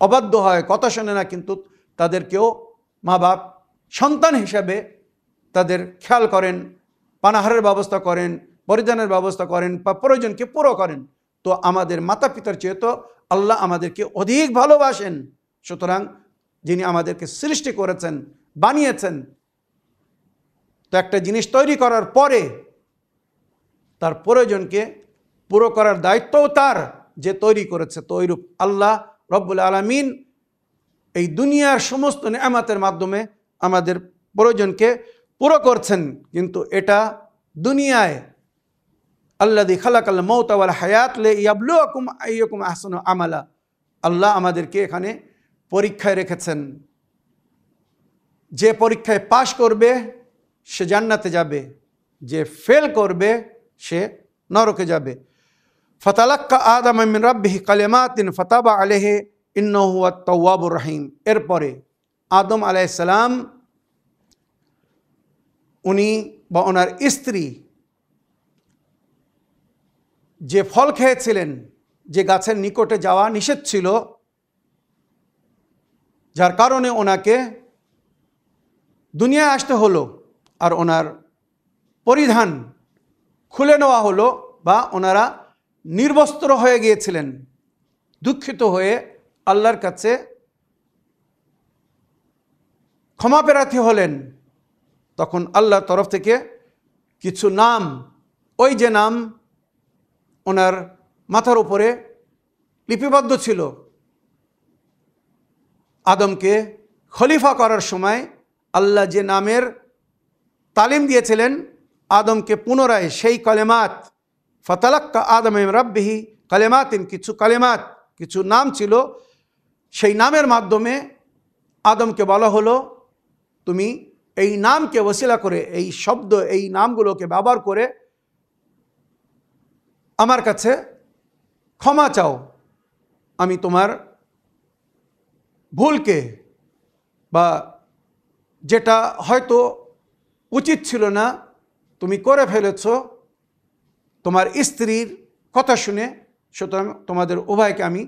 অবাধ্য হয়, কথা শোনে না, কিন্তু তাদেরকেও মা বাপ সন্তান হিসাবে তাদের খেয়াল করেন, পানাহারের ব্যবস্থা করেন, পরিধানের ব্যবস্থা করেন, বা প্রয়োজনকে পুরো করেন। তো আমাদের মাতা পিতার চেয়ে তো আল্লাহ আমাদেরকে অধিক ভালোবাসেন। সুতরাং যিনি আমাদেরকে সৃষ্টি করেছেন, বানিয়েছেন, তো একটা জিনিস তৈরি করার পরে তার প্রয়োজনকে পুরো করার দায়িত্বও তার, যে তৈরি করেছে। তো ওইরূপ আল্লাহ রব্বুল আলামিন এই দুনিয়ার সমস্ত নেয়ামতের মাধ্যমে আমাদের প্রয়োজনকে পুরো করছেন। কিন্তু এটা দুনিয়ায় আল্লাযী খালাকাল মাউতা ওয়াল হায়াত লিয়াবলুয়াকুম আইয়ুকুম আহসানু আমালা, আল্লাহ আমাদেরকে এখানে পরীক্ষায় রেখেছেন। যে পরীক্ষায় পাশ করবে সে জান্নাতে যাবে, যে ফেল করবে সে নরকে যাবে। ফাতালাক্কা আদম মিন রাব্বিহি কালিমাতিন ফাতাবা আলাইহি ইন্নাহু হুয়াত তাওয়াবুর রহিম। এরপরে আদম আলাইহিস সালাম, উনি বা ওনার স্ত্রী যে ফল খেয়েছিলেন, যে গাছের নিকটে যাওয়া নিষেধ ছিল, যার কারণে ওনাকে দুনিয়ায় আসতে হলো, আর ওনার পরিধান খুলে নেওয়া হলো, বা ওনারা নির্বস্ত্র হয়ে গিয়েছিলেন। দুঃখিত হয়ে আল্লাহর কাছে ক্ষমা প্রার্থী হলেন। তখন আল্লাহর তরফ থেকে কিছু নাম, ওই যে নাম ওনার মাথার উপরে লিপিবদ্ধ ছিল, আদমকে খলিফা করার সময় আল্লাহ যে নামের তালিম দিয়েছিলেন আদমকে, পুনরায় সেই কালেমাত, ফাতালাক্কা আদম মিন রাব্বিহি কালেমাতিন, কিছু কালেমাত, কিছু নাম ছিল, সেই নামের মাধ্যমে আদমকে বলা হলো, তুমি এই নামকে ওসিলা করে, এই শব্দ, এই নামগুলোকে ব্যবহার করে আমার কাছে ক্ষমা চাও। আমি তোমার ভুলকে, বা যেটা হয়তো উচিত ছিল না তুমি করে ফেলেছ তোমার স্ত্রীর কথা শুনে, সুতরাং তোমাদের উভয়কে আমি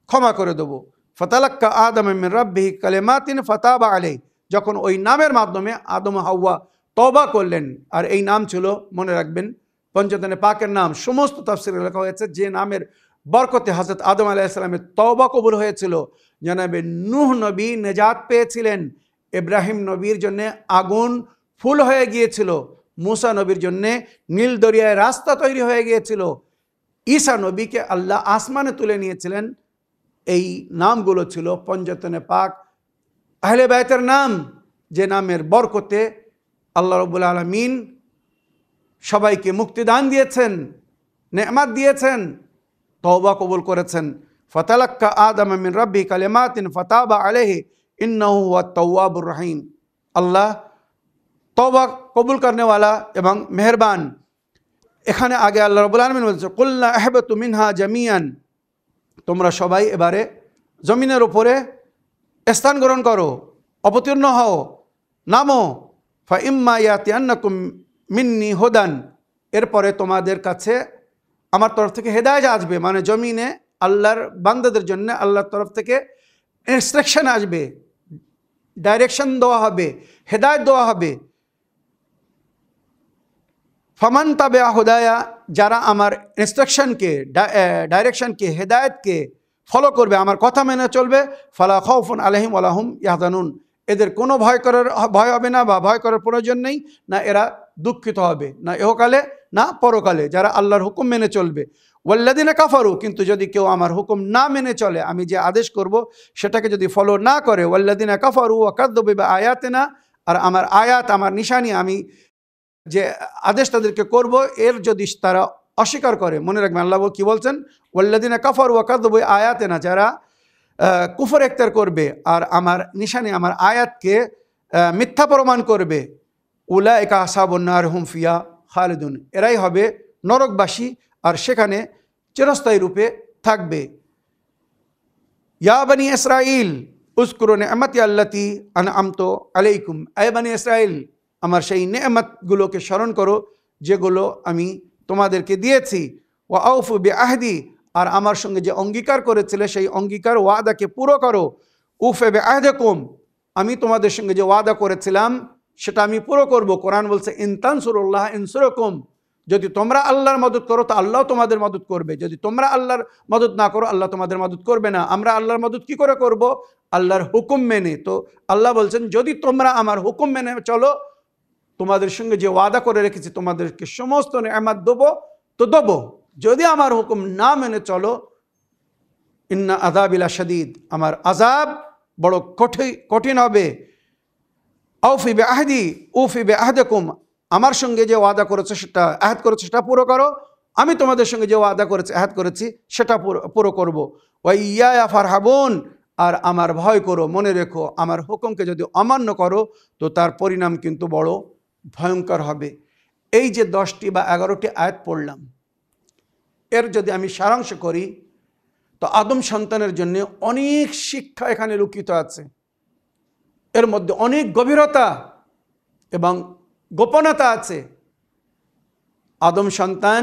ক্ষমা করে দেবো। ফাতালাক্কা আদম মিন রাব্বিহি কালিমাতিন ফাতাবা আলাইহি, যখন ওই নামের মাধ্যমে আদম হাওয়া তওবা করলেন, আর এই নাম ছিল, মনে রাখবেন, পঞ্চতনে পাকের নাম। সমস্ত তাফসিরে লেখা হয়েছে যে নামের বরকতে হযরত আদম আলাইহিস সালামের তওবা কবুল হয়েছিল। জনাবে নূহ নবী নেজাত পেয়েছিলেন, ইব্রাহিম নবীর জন্য আগুন ফুল হয়ে গিয়েছিল, মুসা নবীর জন্য নীল দরিয়ায় রাস্তা তৈরি হয়ে গিয়েছিল, ঈসা নবীকে আল্লাহ আসমানে তুলে নিয়েছিলেন। এই নামগুলো ছিল পঞ্চতনে পাক আহলে বাইতের নাম, যে নামের বরকতে আল্লাহ রাব্বুল আলামিন সবাইকে মুক্তিদান দিয়েছেন, নেয়ামত দিয়েছেন, তওবা কবুল করেছেন। ফাতালাক্কা আদম মিন রাব্বিহি কালিমাতিন ফাতাবা আলাইহি ইন্নাহু হুয়াত তাওয়াবুর রহিম। আল্লাহ তওবা কবুল করনেওয়ালা এবং মেহেরবান। এখানে আগে আল্লাহ রাব্বুল আলামিন বলছে, কুলনা আহবাতু মিনহা জামিয়ান, তোমরা সবাই এবারে জমিনের উপরে স্থান গ্রহণ করো, অবতীর্ণ হও, নামো। ফা ইম্মা ইয়াতিয়ান্নাকুম মিন্নি হুদান, এরপরে তোমাদের কাছে আমার তরফ থেকে হেদায়েত আসবে, মানে জমিনে আল্লাহর বান্দাদের জন্য আল্লাহর তরফ থেকে ইনস্ট্রাকশন আসবে, ডাইরেকশন দেওয়া হবে, হেদায়েত দেওয়া হবে। ফামান তাবিআ হুদায়া, যারা আমার ইনস্ট্রাকশনকে, ডাইরেকশনকে, হেদায়েতকে ফলো করবে, আমার কথা মেনে চলবে, ফালা খাউফুন আলাইহিম ওয়ালা হুম ইয়াহজানুন, এদের কোনো ভয় হবে না, বা ভয় করার প্রয়োজন নেই, না এরা দুঃখিত হবে, না ইহকালে না পরকালে, যারা আল্লাহর হুকুম মেনে চলবে। ওয়াল্লাযিনা কাফারু, কিন্তু যদি কেউ আমার হুকুম না মেনে চলে, আমি যে আদেশ করব সেটাকে যদি ফলো না করে, ওয়াল্লাযিনা কাফারু ওয়া কাযযাবু বিআয়াতিনা, আর আমার আয়াত, আমার নিশানি, আমি যে আদেশ তাদেরকে করব, এর যদি তারা অস্বীকার করে, মনে রাখবেন আল্লাহ কি বলছেন, ওয়াল্লাযিনা কাফারু ওয়া কাযযাবু আয়াতিনা, যারা কুফর ইখতিয়ার করবে আর আমার নিশানি, আমার আয়াতকে মিথ্যা প্রমাণ করবে, উলাইকা আসহাবুন নার হুম ফিহা খালিদুন, এরাই হবে নরকবাসী আর সেখানে চিরস্থায়ী রূপে থাকবে। ইয়া বনি ইসরাইল উযকুরু নি'মাতি আল্লাতী আন'আমতু আলাইকুম, আয় বনি ইসরাইল, আমার সেই নেয়ামতগুলোকে স্মরণ করো যেগুলো আমি তোমাদেরকে দিয়েছি। ওয়া আউফু বিআহদি, আর আমার সঙ্গে যে অঙ্গীকার করেছিলে সেই অঙ্গীকার ওয়াদাকে পুরো করো। উফে বিআহদিকুম, আমি তোমাদের সঙ্গে যে ওয়াদা করেছিলাম সেটা আমি পুরো করব। কোরআন বলছে ইন তানসুরুল্লাহ ইনসুরকুম, যদি তোমরা আল্লাহর মদদ করো তো আল্লাহ তোমাদের মদদ করবে, যদি তোমরা আল্লাহর মদদ না করো আল্লাহ তোমাদের মদদ করবে না। আমরা আল্লাহর মদদ কি করে করব? আল্লাহর হুকুম মেনে। তো আল্লাহ বলছেন যদি তোমরা আমার হুকুম মেনে চলো, তোমাদের সঙ্গে যে ওয়াদা করে রেখেছি তোমাদেরকে সমস্ত নেয়ামত দেবো, তো দেবো। যদি আমার হুকুম না মেনে চলো, ইন্না আযাবি লাশাদীদ, আমার আযাব বড় কঠিন হবে। আউফি বিআহদি উফি বিআহদিকুম, আমার সঙ্গে যে ওয়াদা করেছে সেটা, আহাদ করেছে সেটা পুরো করো, আমি তোমাদের সঙ্গে যে ওয়াদা করেছি, আহাদ করেছি সেটা পুরো করব। ওয়া ইয়া ফারহাবুন, আর আমার ভয় করো। মনে রেখো আমার হুকুমকে যদি অমান্য করো তো তার পরিণাম কিন্তু বড় ভয়ঙ্কর হবে। এই যে 10টি বা 11টি আয়াত পড়লাম, এর যদি আমি সারাংশ করি তো আদম সন্তানের জন্য অনেক শিক্ষা এখানে লুকিত আছে। এর মধ্যে অনেক গভীরতা এবং গোপনতা আছে। আদম সন্তান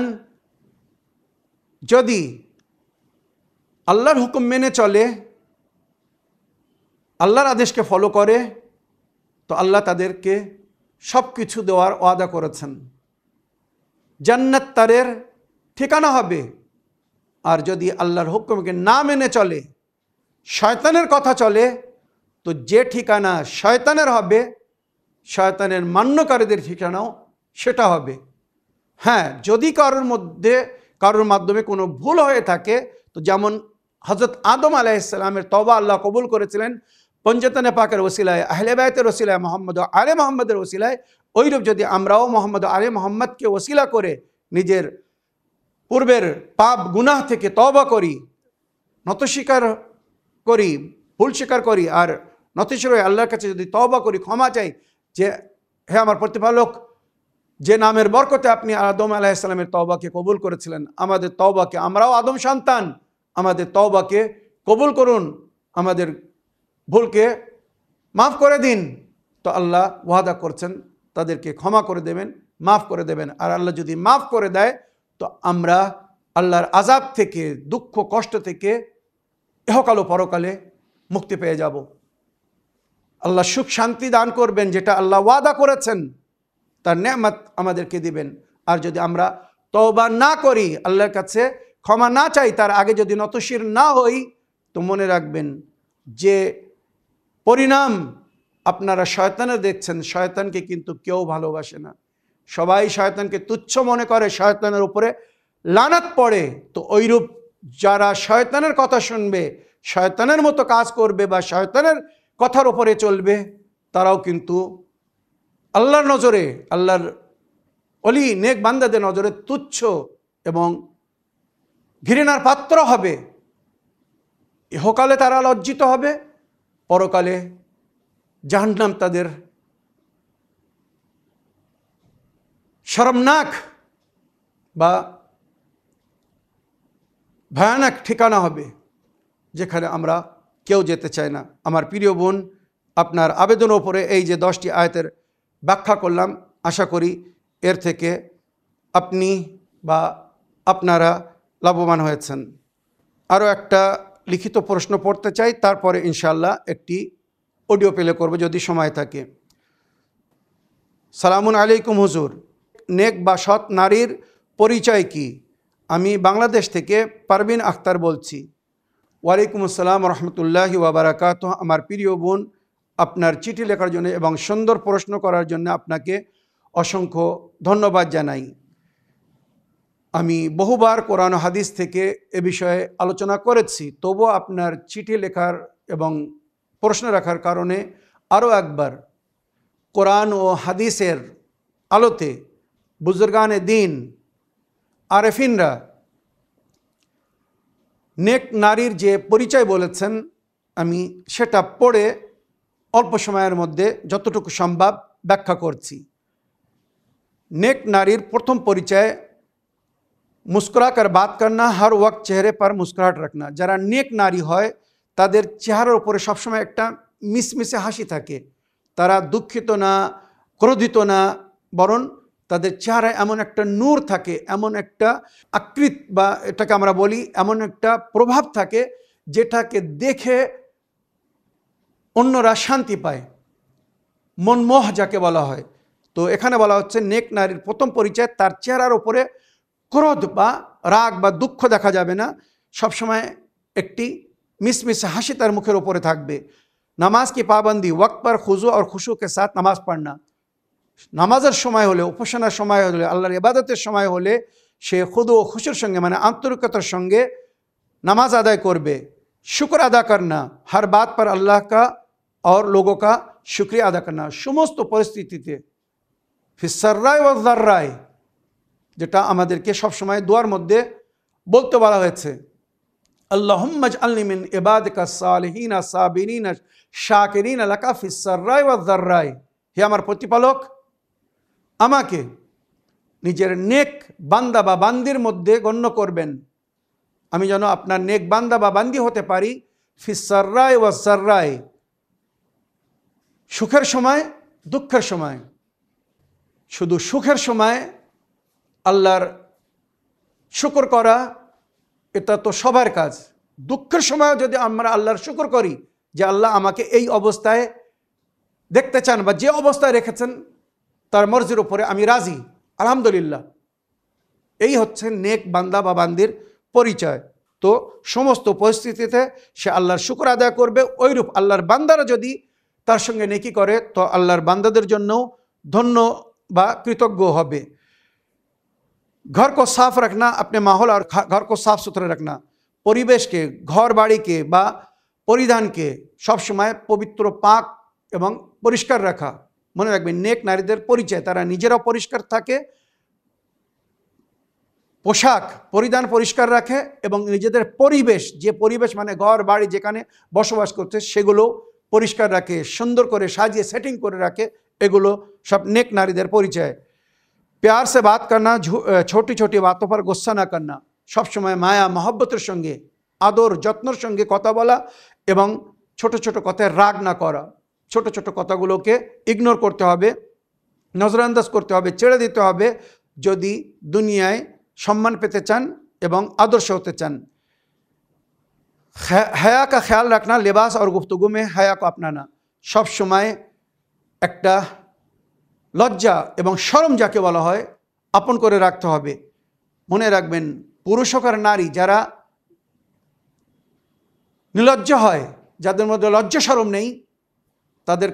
যদি আল্লাহর হুকুম মেনে চলে, আল্লাহর আদেশকে ফলো করে, তো আল্লাহ তাদেরকে সব কিছু দেওয়ার ওয়াদা করেছেন। জান্নাত তাদের ঠিকানা হবে। আর যদি আল্লাহর হুকুমকে না মেনে চলে, শয়তানের কথা চলে, তো যে ঠিকানা শয়তানের হবে, শয়তানের মান্যকারীদের ঠিকানাও সেটা হবে। হ্যাঁ, যদি কারোর মাধ্যমে কোনো ভুল হয়ে থাকে, তো যেমন হযরত আদম আলাইহিসসালামের তওবা আল্লাহ কবুল করেছিলেন পঞ্জতনে পাকের ওসিলায়, আহলে বাইতের ওসিলায়, মোহাম্মদ ও আলে মোহাম্মদের ওসিলায়, ওইরূপ যদি আমরাও মোহাম্মদ ও আলে মোহাম্মদকে ওসিলা করে নিজের পূর্বের পাপ গুনাহ থেকে তওবা করি, নত স্বীকার করি, ভুল স্বীকার করি, আর নতশির হয়ে আল্লাহর কাছে যদি তওবা করি, ক্ষমা চাই যে হে আমার প্রতিপালক, যে নামের বরকতে আপনি আদম আলাইহিসসালামের তওবাকে কবুল করেছিলেন, আমাদের তওবাকে, আমরাও আদম সন্তান, আমাদের তওবাকে কবুল করুন, আমাদের ভুলকে মাফ করে দিন। তো আল্লাহ ওয়াদা করছেন তাদেরকে ক্ষমা করে দেবেন, মাফ করে দেবেন। আর আল্লাহ যদি মাফ করে দেয় তো আমরা আল্লাহর আযাব থেকে, দুঃখ কষ্ট থেকে ইহকাল ও পরকালে মুক্তি পেয়ে যাব। আল্লাহ সুখ শান্তি দান করবেন, যেটা আল্লাহ ওয়াদা করেছেন তার নেয়ামত আমাদেরকে দিবেন। আর যদি আমরা তওবা না করি, আল্লাহর কাছে ক্ষমা না চাই, তার আগে যদি নতশির না হই, তো মনে রাখবেন যে পরিণাম আপনারা শয়তানের দেখছেন, শয়তানকে কিন্তু কেউ ভালোবাসে না। সবাই শয়তানকে তুচ্ছ মনে করে, শয়তানের উপরে লানত পড়ে। তো ওইরূপ যারা শয়তানের কথা শুনবে, শয়তানের মতো কাজ করবে বা শয়তানের কথার উপরে চলবে, তারাও কিন্তু আল্লাহর নজরে, আল্লাহর ওলি নেক বান্দাদের নজরে তুচ্ছ এবং ঘৃণার পাত্র হবে। ইহকালে তারা লজ্জিত হবে, পরকালে জাহান্নাম তাদের শরমনাক বা ভয়ানক ঠিকানা হবে, যেখানে আমরা কেউ যেতে চাই না। আমার প্রিয় বোন, আপনার আবেদনের উপরে এই যে 10টি আয়াতের ব্যাখ্যা করলাম, আশা করি এর থেকে আপনি বা আপনারা লাভবান হয়েছেন। আরও একটা লিখিত প্রশ্ন পড়তে চাই, তারপরে ইনশাআল্লাহ একটি অডিও প্লে করব যদি সময় থাকে। সালামুন আলাইকুম হুজুর, নেক বা সৎ নারীর পরিচয় কি? আমি বাংলাদেশ থেকে পারভিন আক্তার বলছি। ওয়ালাইকুম আসসালাম রহমতুল্লাহি ওয়া বারাকাতুহু। আমার প্রিয় বোন, আপনার চিঠি লেখার জন্য এবং সুন্দর প্রশ্ন করার জন্য আপনাকে অসংখ্য ধন্যবাদ জানাই। আমি বহুবার কোরআন ও হাদিস থেকে এ বিষয়ে আলোচনা করেছি, তবুও আপনার চিঠি লেখার এবং প্রশ্ন রাখার কারণে আরও একবার কোরআন ও হাদিসের আলোতে বুজুর্গানে দিন আরেফিনরা নেক নারীর যে পরিচয় বলেছেন, আমি সেটা পড়ে অল্প সময়ের মধ্যে যতটুকু সম্ভব ব্যাখ্যা করছি। नेक नारीर प्रथम परिचय मुस्कुरा कर बात करना, हर वक्त चेहरे पर मुस्कुराहट रखना। যারা নেক নারী হয় তাদের চেহারার উপরে সবসময় একটা মিসমিসে হাসি থাকে। তারা দুঃখিত না, ক্রোধিত না, বরং তাদের চেহারায় এমন একটা নূর থাকে, এমন একটা আকৃত বা এটাকে আমরা বলি এমন একটা প্রভাব থাকে যেটাকে দেখে অন্যরা শান্তি পায়, মনমোহ যাকে বলা হয়। তো এখানে বলা হচ্ছে নেক নারীর প্রথম পরিচয় তার চেহারার উপরে ক্রোধ বা রাগ বা দুঃখ দেখা যাবে না, সবসময় একটি मिसमिस হাসি তার মুখের উপরে থাকবে। নামাজ কি পাবন্দি, ওয়াক্ত पर খুজু और खुशू के साथ নামাজ পড়না। নামাজের সময় হলে, উপাসনার সময় হলে, আল্লাহর ইবাদতের সময় হলে সে খুদু ও খুশুর সঙ্গে মানে আন্তরিকতার সঙ্গে নামাজ আদায় করবে। শুকর আদা করনা, हर बात पर अल्लाह का और लोगों का शुक्रिया আদা করনা। সমস্ত পরিস্থিতিতে ফিসসাররায় ওয়াজ যাররায়, যেটা আমাদেরকে সবসময় দোয়ার মধ্যে বলতে বলা হয়েছে, আল্লাহুম্মা ইজআলনি মিন ইবাদিকা সালিহিন সাবিরিন শাকিরিন লাকা ফিসসাররায় ওয়াজ যাররায়। হে আমার প্রতিপালক, আমাকে নিজের নেক বান্দা বা বান্দির মধ্যে গণ্য করবেন, আমি যেন আপনার নেক বান্দা বা বান্দি হতে পারি। ফিসসাররায় ওয়াজ যাররায়, সুখের সময় দুঃখের সময়। শুধু সুখের সময় আল্লাহর শুকর করা এটা তো সবার কাজ। দুঃখের সময় যদি আমরা আল্লাহর শুকর করি যে আল্লাহ আমাকে এই অবস্থায় দেখতে চান বা যে অবস্থায় রেখেছেন তার মর্জির উপরে আমি রাজি, আলহামদুলিল্লাহ, এই হচ্ছে নেক বান্দা বা বান্দির পরিচয়। তো সমস্ত পরিস্থিতিতে সে আল্লাহর শুকর আদায় করবে। ওইরূপ আল্লাহর বান্দারা যদি তার সঙ্গে নেকি করে তো আল্লাহর বান্দাদের জন্যও ধন্য বা কৃতজ্ঞ হবে। घर को साफ रखना, अपने माहौल और घर को साफ सुथरा रखना। परिवेश के, घर बाड़ी के बा परिधान के सब समय पवित्र पाक एवं परिष्कार रखा। मने राखबेन नेक नारीदेर परिचय तारा निजेराও परिष्कार থাকে, পোশাক পরিধান পরিষ্কার রাখে এবং নিজেদের পরিবেশ, যে পরিবেশ মানে ঘর বাড়ি যেখানে বসবাস করছে সেগুলো পরিষ্কার রাখে, সুন্দর করে সাজিয়ে সেটিং করে রাখে। এগুলো সব নেক নারীদের পরিচয়। प्यार से बात करना, छोटी छोटी बातों पर गुस्सा ना करना। सब समय माया मोहब्बतेर संगे आदर যত্নের সঙ্গে কথা বলা এবং ছোট ছোট কথায় রাগ না করা। ছোট ছোট কথাগুলোকে ইগনোর করতে হবে, নজরআন্দাজ করতে হবে, ছেড়ে দিতে হবে যদি দুনিয়ায় সম্মান পেতে চান এবং আদর্শ হতে চান। হায়া का ख्याल रखना, लिबास और गुफ्तगू में हाया को अपनाना। सब समय একটা লজ্জা এবং শরম যাকে বলা হয় আপন করে রাখতে হবে। মনে রাখবেন পুরুষ হোক আর নারী, যারা নিলজ্জ হয়, যাদের মধ্যে লজ্জা শরম নেই, তাদের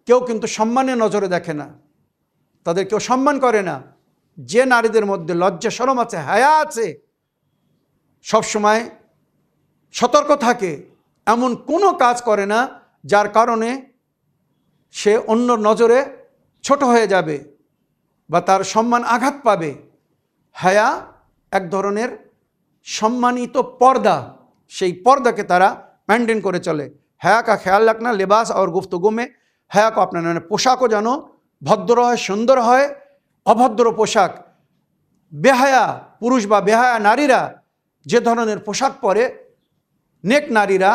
কেউ কিন্তু সম্মানের নজরে দেখে না, তাদের কেউ সম্মান করে না। যে নারীদের মধ্যে লজ্জা শরম আছে, হায়া আছে, সবসময় সতর্ক থাকে, এমন কোনো কাজ করে না যার কারণে সে অন্য নজরে ছোট হয়ে যাবে বা তার সম্মান আঘাত পাবে। হায়া এক ধরনের সম্মানিত পর্দা, সেই পর্দাকে তারা মেনটেন করে চলে। হায়া কা খেয়াল রাখনা, লিবাস और गुफ्तगू में হায়া को अपनाना। মানে পোশাকও যেন ভদ্র হয়, সুন্দর হয়। অভদ্র পোশাক, বেহায়া পুরুষ বা বেহায়া নারীরা যে ধরনের পোশাক পরে, নেক নারীরা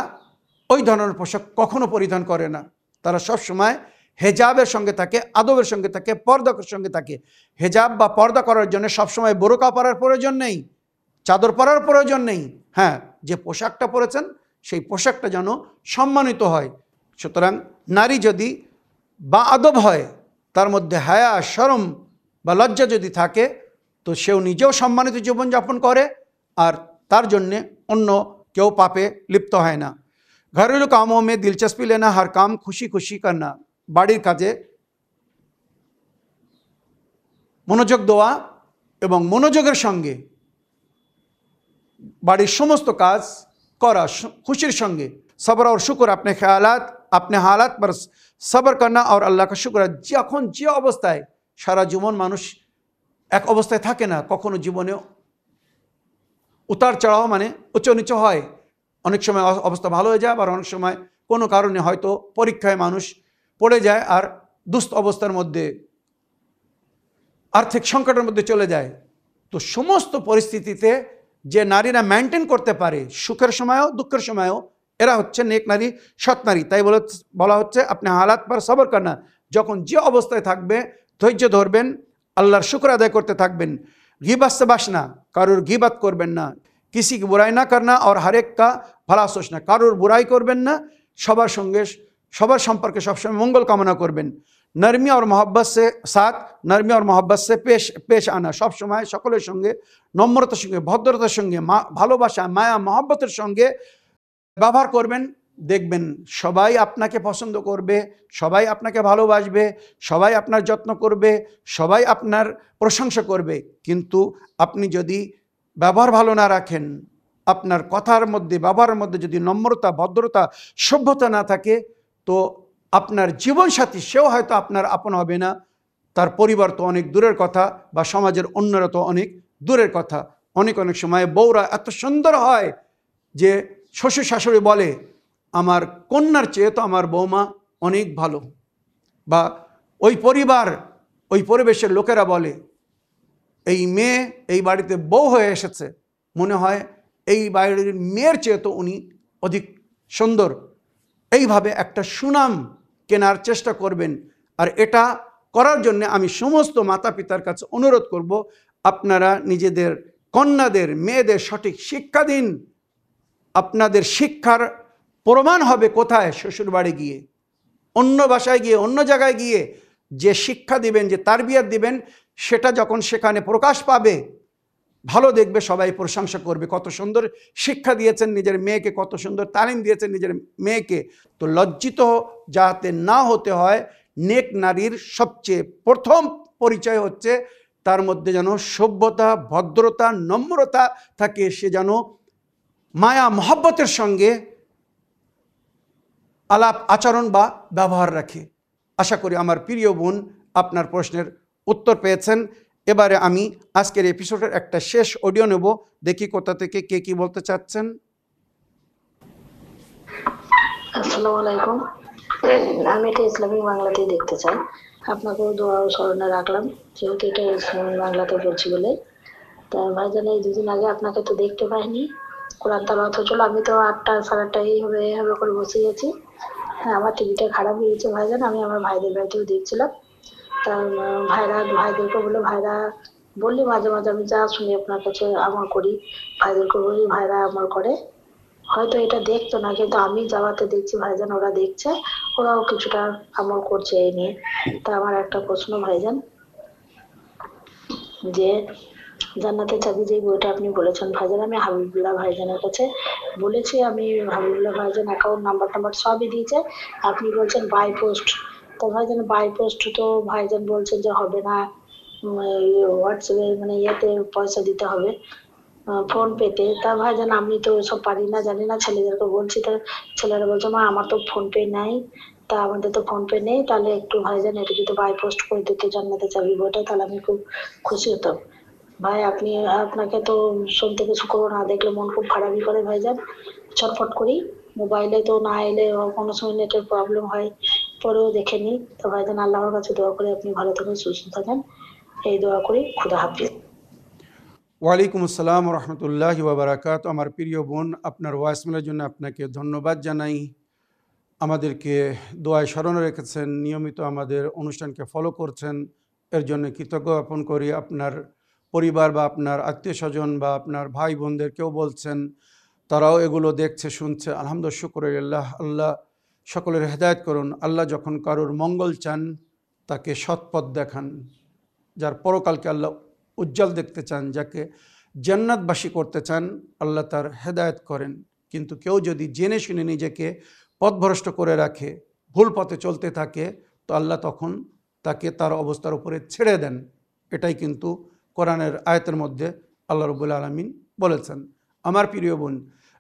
ওই ধরনের পোশাক কখনো পরিধান করে না। তারা সব সময় হেজাবের সঙ্গে থাকে, আদবের সঙ্গে থাকে, পর্দার সঙ্গে থাকে। হেজাব বা পর্দা করার জন্য সবসময় বোরকা পরার প্রয়োজন নেই, চাদর পরার প্রয়োজন নেই। হ্যাঁ, যে পোশাকটা পরেছেন সেই পোশাকটা যেন সম্মানিত হয়। সুতরাং নারী যদি বা আদব হয়, তার মধ্যে হায়া, শরম বা লজ্জা যদি থাকে, তো সেও নিজেও সম্মানিত জীবনযাপন করে আর তার জন্যে অন্য কেউ পাপে লিপ্ত হয় না। ঘরেলু কামों में दिलचस्पी लेना, हर काम खुशी खुशी करना। বাড়ির কাজে মনোযোগ দেওয়া এবং মনোযোগের সঙ্গে বাড়ির সমস্ত কাজ करा खुशिर संगे सब्र और शुक्र अपने हालात पर सब्र करना और अल्लाह का शुक्र যখন যে অবস্থায় সারা জীবন মানুষ এক অবস্থায় থাকে না কখনো জীবনে উতার চড়াও মানে উচ্চ নিচ হয় অনেক সময় অবস্থা ভালো হয়ে যায় আবার অনেক সময় কোনো কারণে হয়তো পরীক্ষায় মানুষ পড়ে যায় আর দুস্থ অবস্থার মধ্যে আর্থিক সংকটের মধ্যে চলে যায় তো সমস্ত পরিস্থিতিতে যে নারীরা মেইনটেইন করতে পারে সুখের সময়ও দুঃখের সময়ও এরা হচ্ছে নেক নারী সৎ নারী তাই বলা হচ্ছে আপনি হালাত পর সবর করনা যখন যে অবস্থায় থাকবে ধৈর্য ধরবেন আল্লাহর শুকর আদায় করতে থাকবেন গীবত से बचना কারোর গীবত করবেন না किसी की बुराई ना करना और हर एक का भला सोचना কারোর বুরাই করবেন না সবার সঙ্গে সবার সম্পর্কে সবসময় মঙ্গল কামনা করবেন नरमी और मोहब्बत से साथ नरमी और मोहब्बत से पेश आना सब समय सकलेर संगे নম্রতার संगे ভদ্রতার संगे ভালোবাসা মায়া মহব্বতের संगे ব্যবহার করবেন দেখবেন সবাই আপনাকে পছন্দ করবে সবাই আপনাকে ভালোবাসবে সবাই আপনার যত্ন করবে সবাই আপনার প্রশংসা করবে কিন্তু আপনি যদি ব্যবহার ভালো না রাখেন আপনার কথার মধ্যে ব্যবহারের মধ্যে যদি নম্রতা ভদ্রতা সভ্যতা না থাকে তো আপনার জীবনসাথী সেও হয়তো আপনার আপন হবে না তার পরিবার তো অনেক দূরের কথা বা সমাজের অন্যরা তো অনেক দূরের কথা অনেক সময় বউরা এত সুন্দর হয় যে শ্বশুর শাশুড়ি বলে আমার কন্যার চেয়ে তো আমার বৌমা অনেক ভালো বা ওই পরিবার ওই পরিবেশের লোকেরা বলে এই মেয়ে এই বাড়িতে বউ হয়ে এসেছে মনে হয় এই বাড়ির মেয়ের চেয়ে তো উনি অধিক সুন্দর এইভাবে একটা সুনাম কেনার চেষ্টা করবেন আর এটা করার জন্য আমি সমস্ত মাতা পিতার কাছে অনুরোধ করব আপনারা নিজেদের কন্যাদের মেয়েদের সঠিক শিক্ষা দিন আপনাদের শিক্ষার প্রমাণ হবে কোথায় শ্বশুর বাড়ি গিয়ে অন্য বাসায় গিয়ে অন্য জায়গায় গিয়ে যে শিক্ষা দিবেন যে তারবিয়াত দিবেন সেটা যখন সেখানে প্রকাশ পাবে ভালো দেখবে সবাই প্রশংসা করবে কত সুন্দর শিক্ষা দিয়েছেন নিজের মেয়েকে কত সুন্দর তালিম দিয়েছেন নিজের মেয়েকে তো লজ্জিত যাতে না হতে হয় নেক নারীর সবচেয়ে প্রথম পরিচয় হচ্ছে তার মধ্যে যেন সভ্যতা ভদ্রতা নম্রতা থাকে সে যেন মায়া মহব্বতের সঙ্গে আলাপ আচরণ বা ব্যবহার রাখে আশা করি আমার প্রিয় বোন আপনার প্রশ্নের উত্তর পেয়েছেন এবারে আমি আজকের এপিসোডের একটা শেষ অডিও নেব দেখি কোথা থেকে কে কি বলতে চাচ্ছেন
আসসালামু আলাইকুম আমি এটা ইসলামিক বাংলাতেই দেখতে চাই আপনাকেও দোয়া ও স্মরণে রাখলাম যেহেতু এটা ইসলামিক বাংলাতে বলছি বলে তা ভাইজান এই দুদিন আগে আপনাকে তো দেখতে পাইনি কোরআন তেলাওয়াত হচ্ছিল আমি তো 8টা 8:30 এইভাবে করে বসে গেছি হ্যাঁ আমার টিভিটা খারাপ হয়ে গেছে ভাইজান আমি আমার ভাইদের বাড়িতেও দেখছিলাম তা ভাইদেরকে বলে ভাইরা বললি মাঝে মাঝে আমি যা শুনি আপনার কাছে আমল করি ভাইদেরকে বলি ভাইরা আমল করে হয়তো এটা দেখতো না কিন্তু আমি যাওয়াতে দেখছি ভাইজান ওরা দেখছে ওরাও কিছুটা আমল করছে এই নিয়ে তা আমার একটা প্রশ্ন ভাইজান যে জান্নাতের চাবি যে বইটা আপনি বলেছেন ভাইজান আমি হাবিবুল্লাহ ভাইজানের কাছে বলেছি আমি হাবিবুল্লাহ ভাইজান অ্যাকাউন্ট নাম্বার সবই দিয়েছে আপনি বলছেন বাই পোস্ট তো ভাইজান বাই পোস্ট তো ভাইজান বলছেন যে হবে না হোয়াটসঅ্যাপে মানে ইয়েতে পয়সা দিতে হবে ফোন পেতে তা ভাইজান আমি তো সব পারি না জানি না ছেলেদেরকে বলছি তা ছেলেরা বলছে মা আমার তো ফোন পে নাই তা আমাদের তো ফোন পে নেই তাহলে একটু ভাইজান এটা যদি বাই পোস্ট করে দিতে জান্নাতের চাবি বইটা তাহলে আমি খুব খুশি হতাম ভাই আপনাকে তো শুনতে কিছু করবো না দেখলে মন খুব খারাপই করে ভাইজান ছটফট করি মোবাইলে তো না এলে কোনো সময় নেটের প্রবলেম হয় পরেও দেখে নিই তো ভাইজান আল্লাহর কাছে দোয়া করে আপনি ভালো থাকেন সুস্থ থাকেন এই দোয়া করি খুদা হাফিজ
ওয়ালাইকুম আসসালাম রহমতুল্লাহি ওয়া বারাকাতুহু আমার প্রিয় বোন আপনার ভয়েসমেলের জন্য আপনাকে ধন্যবাদ জানাই আমাদেরকে দোয়ায় স্মরণ রেখেছেন নিয়মিত আমাদের অনুষ্ঠানকে ফলো করছেন এর জন্য কৃতজ্ঞ জ্ঞাপন করি আপনার পরিবার বা আপনার আত্মীয় স্বজন বা আপনার ভাই বোনদেরকেও বলছেন তারাও এগুলো দেখছে শুনছে আলহামদুলিল্লাহ শুকরিল্লাহ আল্লাহ সকলের হেদায়েত করুন আল্লাহ যখন কারোর মঙ্গল চান তাকে সৎপথ দেখান যার পরকালকে আল্লাহ উজ্জ্বল দেখতে চান যাকে জান্নাতবাসী করতে চান আল্লাহ তার হেদায়েত করেন কিন্তু কেউ যদি জেনে শুনে নিজেকে পথভ্রষ্ট করে রাখে ভুল পথে চলতে থাকে তো আল্লাহ তখন তাকে তার অবস্থার উপরে ছেড়ে দেন এটাই কিন্তু কোরআনের আয়াতের মধ্যে আল্লাহ রাব্বুল আলামিন বলেছেন আমার প্রিয় বোন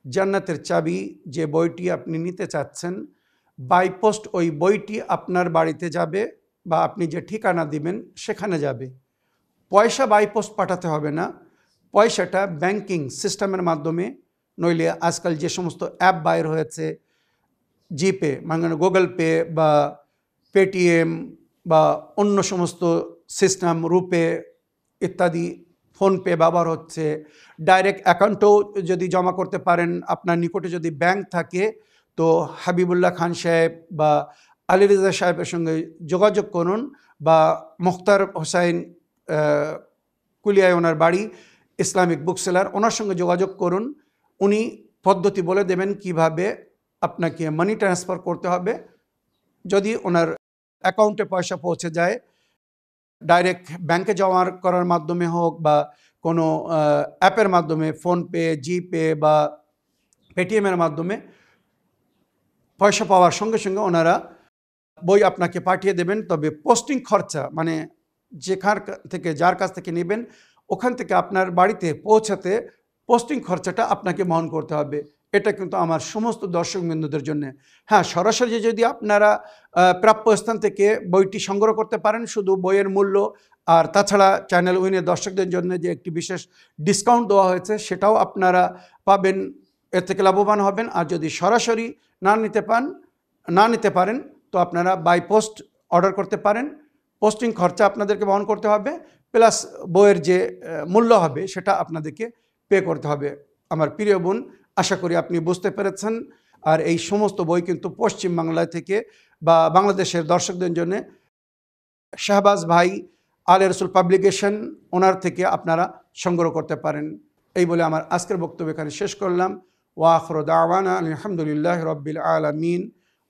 জান্নাতের চাবি যে বইটি আপনি নিতে চাচ্ছেন, বাই পোস্ট ওই বইটি আপনার বাড়িতে যাবে বা আপনি যে ঠিকানা দিবেন সেখানে যাবে। পয়সা বাই পোস্ট পাঠাতে হবে না, পয়সাটা ব্যাংকিং সিস্টেমের মাধ্যমে, নইলে আজকাল যে সমস্ত অ্যাপ বাইর হয়েছে, জিপে মানে গুগল পে বা পেটিএম বা অন্য সমস্ত সিস্টেম, রুপে ইত্যাদি, ফোনপে ব্যবহার হচ্ছে। ডাইরেক্ট অ্যাকাউন্টেও যদি জমা করতে পারেন, আপনার নিকটে যদি ব্যাংক থাকে, তো হাবিবুল্লাহ খান সাহেব বা আলী রেজা সাহেবের সঙ্গে যোগাযোগ করুন, বা মুখতার হোসাইন কুলিয়ায় ওনার বাড়ি, ইসলামিক বুক সেলার, ওনার সঙ্গে যোগাযোগ করুন। উনি পদ্ধতি বলে দেবেন কিভাবে আপনাকে মানি ট্রান্সফার করতে হবে। যদি ওনার অ্যাকাউন্টে পয়সা পৌঁছে যায়, ডাইরেক্ট ব্যাংকে জমা করার মাধ্যমে হোক বা কোনো অ্যাপের মাধ্যমে, ফোনপে, জিপে বা পেটিএমের মাধ্যমে, পয়সা পাওয়ার সঙ্গে সঙ্গে ওনারা বই আপনাকে পাঠিয়ে দেবেন। তবে পোস্টিং খরচা, মানে যেখান থেকে যার কাছ থেকে নেবেন ওখান থেকে আপনার বাড়িতে পৌঁছাতে পোস্টিং খরচাটা আপনাকে বহন করতে হবে। এটা কিন্তু আমার সমস্ত দর্শকবৃন্দদের জন্য। হ্যাঁ, সরাসরি যদি আপনারা প্রাপ্য স্থান থেকে বইটি সংগ্রহ করতে পারেন, শুধু বইয়ের মূল্য, আর তাছাড়া চ্যানেল উইনের দর্শকদের জন্য যে একটি বিশেষ ডিসকাউন্ট দেওয়া হয়েছে সেটাও আপনারা পাবেন, এর থেকে লাভবান হবেন। আর যদি সরাসরি না নিতে পারেন তো আপনারা বাই পোস্ট অর্ডার করতে পারেন। পোস্টিং খরচা আপনাদেরকে বহন করতে হবে, প্লাস বইয়ের যে মূল্য হবে সেটা আপনাদেরকে পে করতে হবে। আমার প্রিয় বোন, আশা করি আপনি বুঝতে পেরেছেন। আর এই সমস্ত বই কিন্তু পশ্চিম বাংলা থেকে বা বাংলাদেশের দর্শকদের জন্য শাহবাজ ভাই, আলে রসুল পাবলিকেশন, ওনার থেকে আপনারা সংগ্রহ করতে পারেন। এই বলে আমার আজকের বক্তব্য এখানে শেষ করলাম। ওয়া আখিরু দাওয়ানা আলহামদুলিল্লাহি রাব্বিল আলামিন।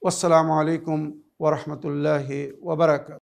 ওয়াসসালামু আলাইকুম ওয়া রাহমাতুল্লাহি ওয়া বারাকাতুহু।